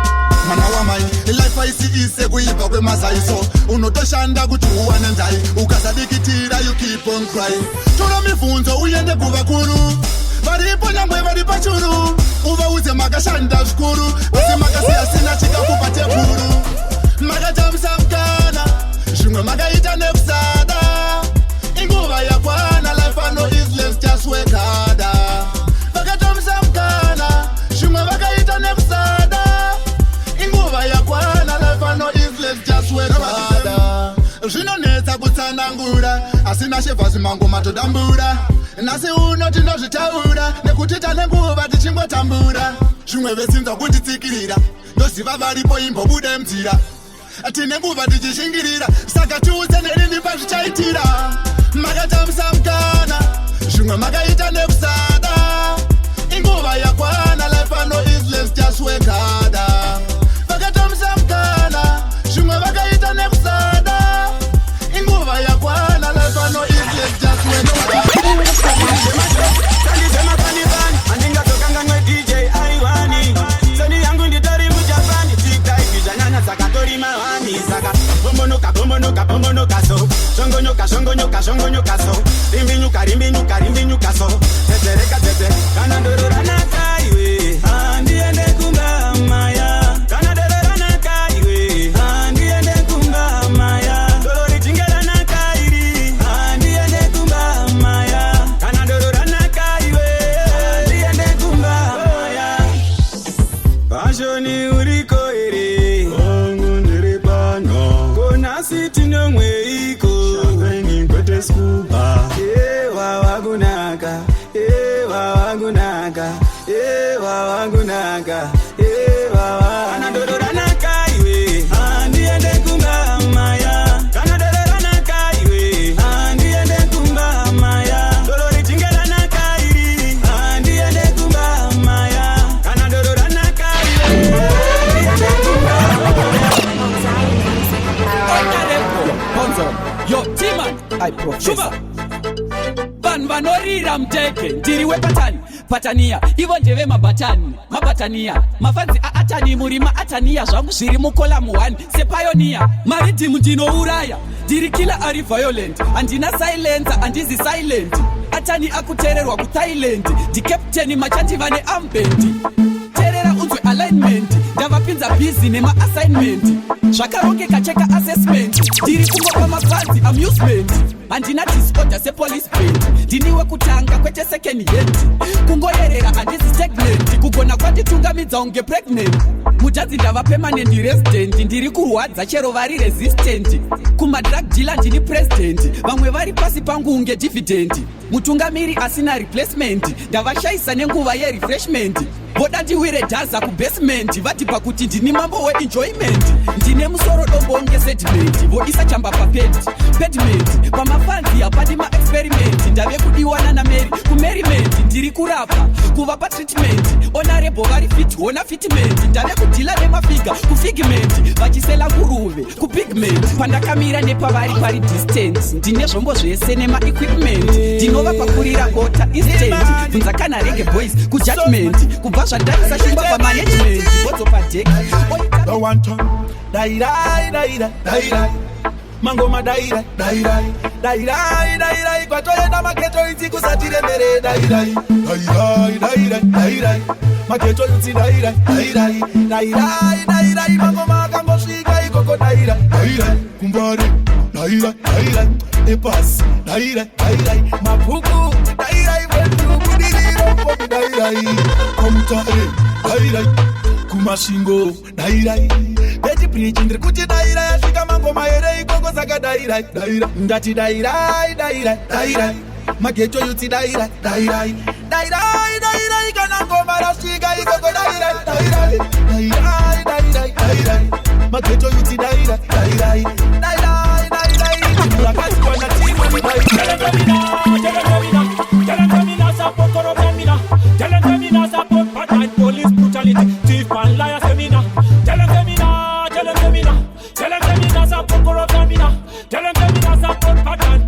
Speaker 9: mwana wamai life haisi kuipa kwemazaiso unotoshanda kuti uwane nzai ukasadikitira you keep on crying tora mibvunzo uende kuvakuru varipo nyangwe vari pachuru uvaudze makashanda zvikuru asi makasiya sina chikafu patebhuru makatamisa mukana zvimwe makaita nekusada inguva yakwana life ano is let's just work harder vakatamisa mukana zvimwe vakaita nekusada inguva yakwana life ano is let's just work harder zvinonetsa kutsanangura asina shevha zimango matodambura nasi uno tinozvitaura nekuti tane nguva tichingotambura zvimwe vesinza kutitsikirira ndoziva varipo imbobude mdzira tine nguva tichishingirira saka tiudze nerini pazvichaitira makatamisa mukana zvimwe makaita nekusada inguva yakwana life ano is let's just work harder vakatamisa mukana zvimwe vakaita nekusada inguva yakwana life ano is let's just work harder Bombonoka so shongonyoka so rimbinyuka so tetereka kanandororana kaiwe andiende kumba maya kanadororana kaiwe andiende kumba maya dolori tingelana kairi andiende kumba maya kanadororana kaiwe andiende kumba maya pashoni uriko ere ongundere pano kona siti nomweiko shangeni kwete skuba wagunaka kanadororana kaiwe andiende kumba maya kanadororana kaiwe andiende kumba maya dolori tingelana kairi andiende kumba maya kanadororana kaiwe andiende kumba
Speaker 10: Yo, Timan, I professor. Vanorira mteke ndiriwe patania ivo ndeve mabatania mafanzi aatani murima atania zvangu zviri mukolamu 1 sepioneer maridhimu ndinouraya ndiri kila ari violent handina silence handizi silent atani akutererwa kuthailand ndicapteni machandiva neambendi terera unzwe alignment ndavapinza busy nemaassignment zvakarongeka cheka assessment ndiri kungopa mabhanzi amusement handina disorder sepolice band ndiniwe kutanga kwete second hand kungoyerera handizi stagnant kugona kwanditungamidza unge pregnant mujadzi ndava permanent resident ndiri kurwadza chero vari resistant kumadrug dealer ndini president vamwe vari pasi pangu unge dividend mutungamiri asina replacement ndavashayisa nenguva yerefreshment voda ndiwire dhaza kubasement vatipa kuti ndini mambo weenjoyment ndine musoro dombo unge sediment voisa chamba papedment pamafanzi hapati maexperiment ndave kudiwana nameri kumeriment ndiri kurapa kuvapa treatment honorable vari fit hona fitment ndave kudhila nemafiga kufigment vachisela nguruve kupigment pandakamira nepavari pari distance ndine zvombo zvese nemaequipment ndinova pakurira gota instant bvunza kana rege boys kujudgment kubva zvandarisa shimba pamanagement vozopadek
Speaker 1: dairai mangoma dairai kwatoenda maketo idzi kusatirembere dairai maketo idzi dairai mangoma akangosvika ikoko dairai kumbare dairai epasi dairai mabhuku dairai vetubudiriro komi dairai komutare dairai kumashingo dairai beti bridge ndiri kuti dairai asvika mangoma here ikoko saka dairai ndati dairai mageto yuti dairai kana ngoma rasvika ikoko dairai mageto yuti dairai rakatwana timwe police brutality, thief and liar seminar. Tell them seminar, support corrupt seminar. Tell them seminar, support pattern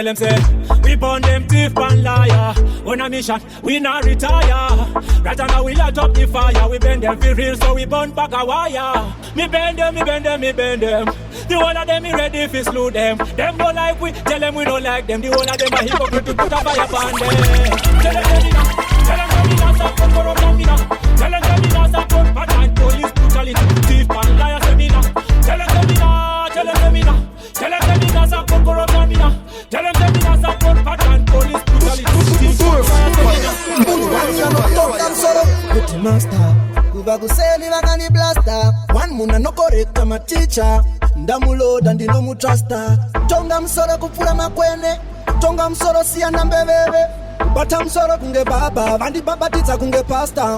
Speaker 1: them say, we burn them thief and liar. On a mission, we not retire. Right now we light up the fire. We bend them for real, so we burn back a wire. Me bend them, me bend them, me bend them. The whole of them, me ready if slew them. Them don't like we, tell them we don't like them. The whole of them are hypocrite to put a fire upon them. Tell them we not support corruption, tell them we not support pattern, police brutality, thief and liar, seminar. Tell them we not, tell them we not. Tell them we not support corruption, tell them we not support pattern, police brutality, thief and liar.
Speaker 2: Kuseni vakani blasta one muna no correct my teacher ndamuloda ndino mutrasta tonga msoro kupula makwene tonga msoro siya na mbebebe bata msoro kunge baba vandi babatitsa kunge pasta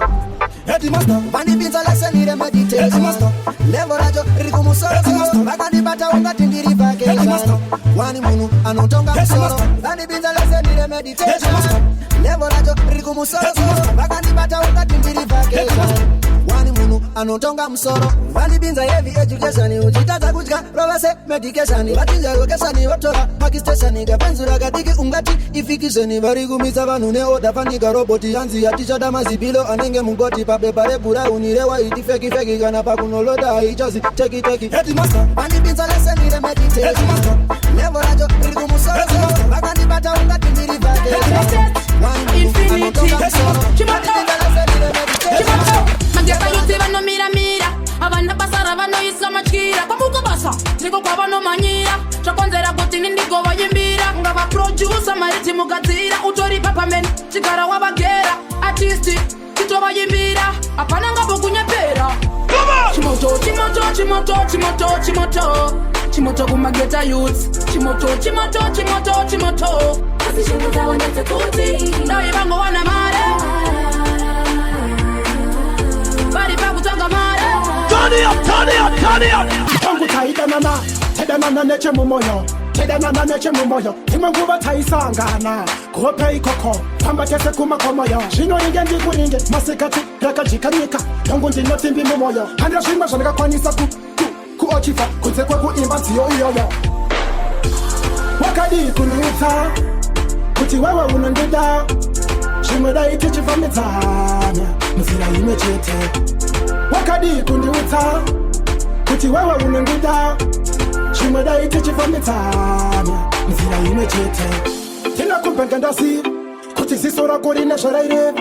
Speaker 2: Eti master vandi pinza lesson ire meditate Eti master levo rajo riku musoro Eti master vakani bata unga tindiri vake Eti master wani munu anotonga msoro vandi pinza lesson ire meditate Eti master levo rajo riku musoro vakani bata unga tindiri vake Eti master wani munu anotonga msoro vandi pinza heavy education uchitata kudya rovase medication vatinja location votora makistation gapenzura kadiki ungati ifikisheni vari kumisa vanhu neoda fanika roboti yanzi yatichada mazibilo anenge mungoti pabepa rebhurauni rewaiti feki kana pakunoloda haichazi teki Eti master vandi pinza lesson ire meditate Eti master levo rajo riri kumusoro vakandibata ungati ndiri vake wani munu anotonga msoro vandi pinza lesson ire meditate
Speaker 16: Mageta yote vano mira Avana basara vano isa machira Kwa muko basa, niko kwa vano manyira Chakonzera botini ndiko vayimbira Ngava producer mariti mukatira Utori papa men, chikara wabagera Artisti, chito vayimbira Apana ngabo kunyepera Chimoto kumageta youth Chimoto Kasi shingo za wanete kuti Dawi bango wana mare
Speaker 20: Turn it up. Tangu taida nana, teda nana neche mumoyo, teda nana neche mumoyo. Timanguva taisangana, kuhope ikoko, pamba tese kumakomoyo. Shino ringe ndikuringe, masikati, raka jikanika. Tangu ndino timbi mumoyo, handra shima shanika kwanisa kuochifa, kutsekwe kuimba siyo iyoyo. Wakadi kuniuta, kuti wewe unangida. Shimeda itichifa mitanya, mzira imechete. Wakadi kundiuta kuti wewe unangida chimweda itichifa mitanya mzira imechete tina kumpenga ndasi kuti zisora kuri nesharaire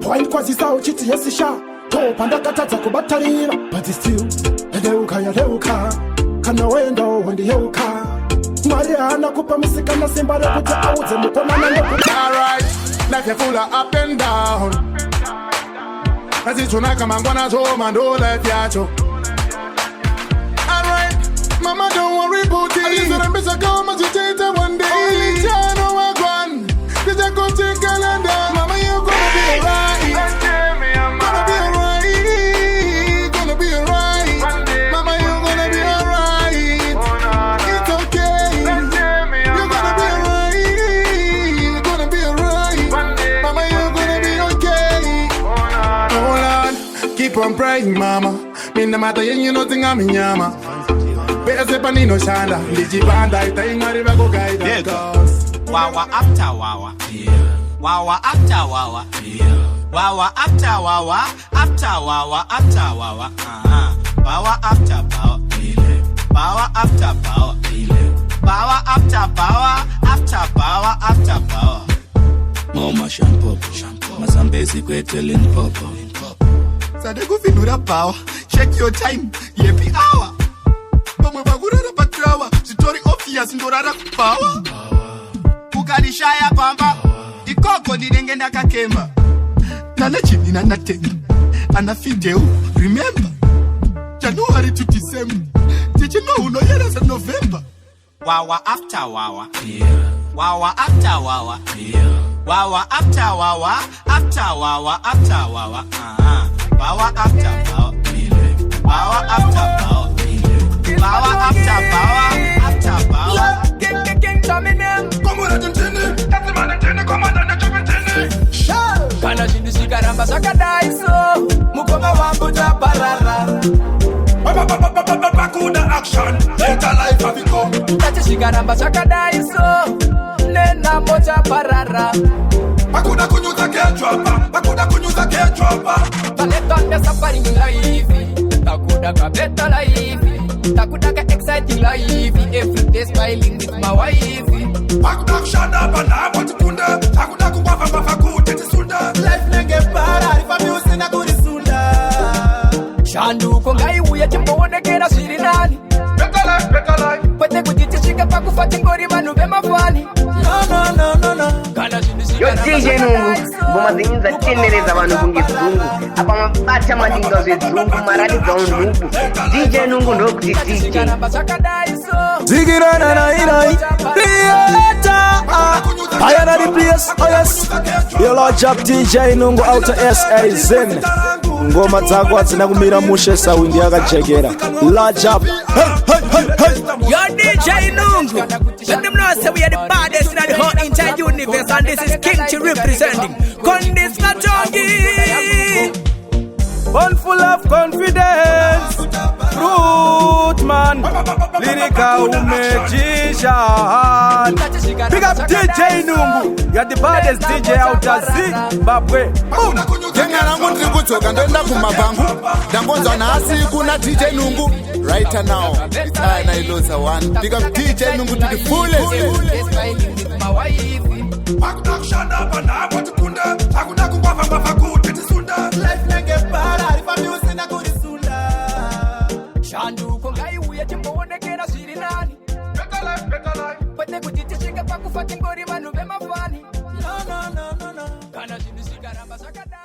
Speaker 20: point kwa zisa uchiti yesisha to panda katadza kubatarira but still yadeuka kana wendo wendiyeuka mwari hana kupa musika na simba rekuti auze mukomana nekuti
Speaker 9: alright life full of up and down As it's tonight, come on, gonna show my no life, yacho. Alright, mama, don't worry about it. I just want to miss a girl, but you take it one day. Only time, no one gone. This I go take calendar. Mama, you gonna be alright. Gonna be alright. Gonna be alright. Mama, you gonna be alright. It's okay. You're gonna be alright. Gonna be alright. Mama, you're gonna be okay. Keep on praying, mama. Minna mata yenyu no tinga minyama. Pese panino shanda. Liji banda ita ingari bako guide us.
Speaker 22: Wawa after wawa. Wawa after wawa. Wawa after wawa. After wawa. After wawa. Power after power. Power after power. Power after power. After power. After power.
Speaker 23: Mama shampoo. Masambezi kwete limpopo.
Speaker 9: So they go feed that power. Check your time. Yepi hour. Pamwe bagurara patrawa. Sitori obvious ndorara kupawa.
Speaker 22: Kukalishaya pamba. Ikoko nirengenda kakemba.
Speaker 9: Nana chini nana tengi. Ana fideo. Remember. January to December. Did you know no year is November?
Speaker 22: Wawa after wawa. Wawa after wawa. Wawa after wawa. After wawa. After wawa. Power after power. Power after power. Power after power. After power.
Speaker 15: King Tommy name.
Speaker 9: Come on, Argentina. That's the man Argentina. Come on, Argentina.
Speaker 15: Show. Kana shindi shikaramba sakadaiso. Mukoma wambuja parara.
Speaker 9: Takuda action. Let a life have it come.
Speaker 15: Tachi shikaramba sakadaiso.
Speaker 10: chitambo chaparara
Speaker 3: Pakuda kunyuza kechopa, pakuda kunyuza kechopa.
Speaker 10: Paletonde suffering life, takuda ka better life, takuda ka exciting life. Every day smiling with my wife.
Speaker 3: Pakuda kushada bana watukunda, takuda kubafa mafakuti tisunda.
Speaker 10: Life nenge para, ifa miusi na kurisunda. Shandu kongai uye chimbone kera shirinani.
Speaker 3: Better life.
Speaker 10: Kwete kujitishika pa kufati ngori manu bema fani. No.
Speaker 4: Yo DJ Nungu, ngoma zenyu za tendereza vanhu kungezungu apa mabata madinga zvezungu maradi dzaunhubu DJ Nungu ndokuti DJ
Speaker 2: Zigirana na inai Theater I am the place, oh yes Yo LODZA DJ Nungu out to SA Zim Ngoma dzako hadzina kumira mushe SAWINDI yakajekera LODZA hey
Speaker 11: Yo DJ Nungu let them know say we are the baddest in the whole entire universe and this is King to representing Kondis Katongi
Speaker 1: One full of confidence Fruit man Lyrical magician Big up DJ Nungu You're the baddest DJ out of Zimbabwe
Speaker 9: Kenga nangu ndikudzoka ndoenda kumabangu Ndambonzwa nasi kuna DJ Nungu Right now it's I LODZA one Big up DJ Nungu to the fullest
Speaker 3: Pakuda kushada bana watukunda, takuda kubafa mafakuti tisunda.
Speaker 10: Life nenge para, ifa miusi na kurisunda. Shandu kongai uye chimbone kera shirinani.
Speaker 3: Better life.
Speaker 10: Kwete kujitishika pa kufati ngori manu bema fani. No. Kana shindishika ramba sakada.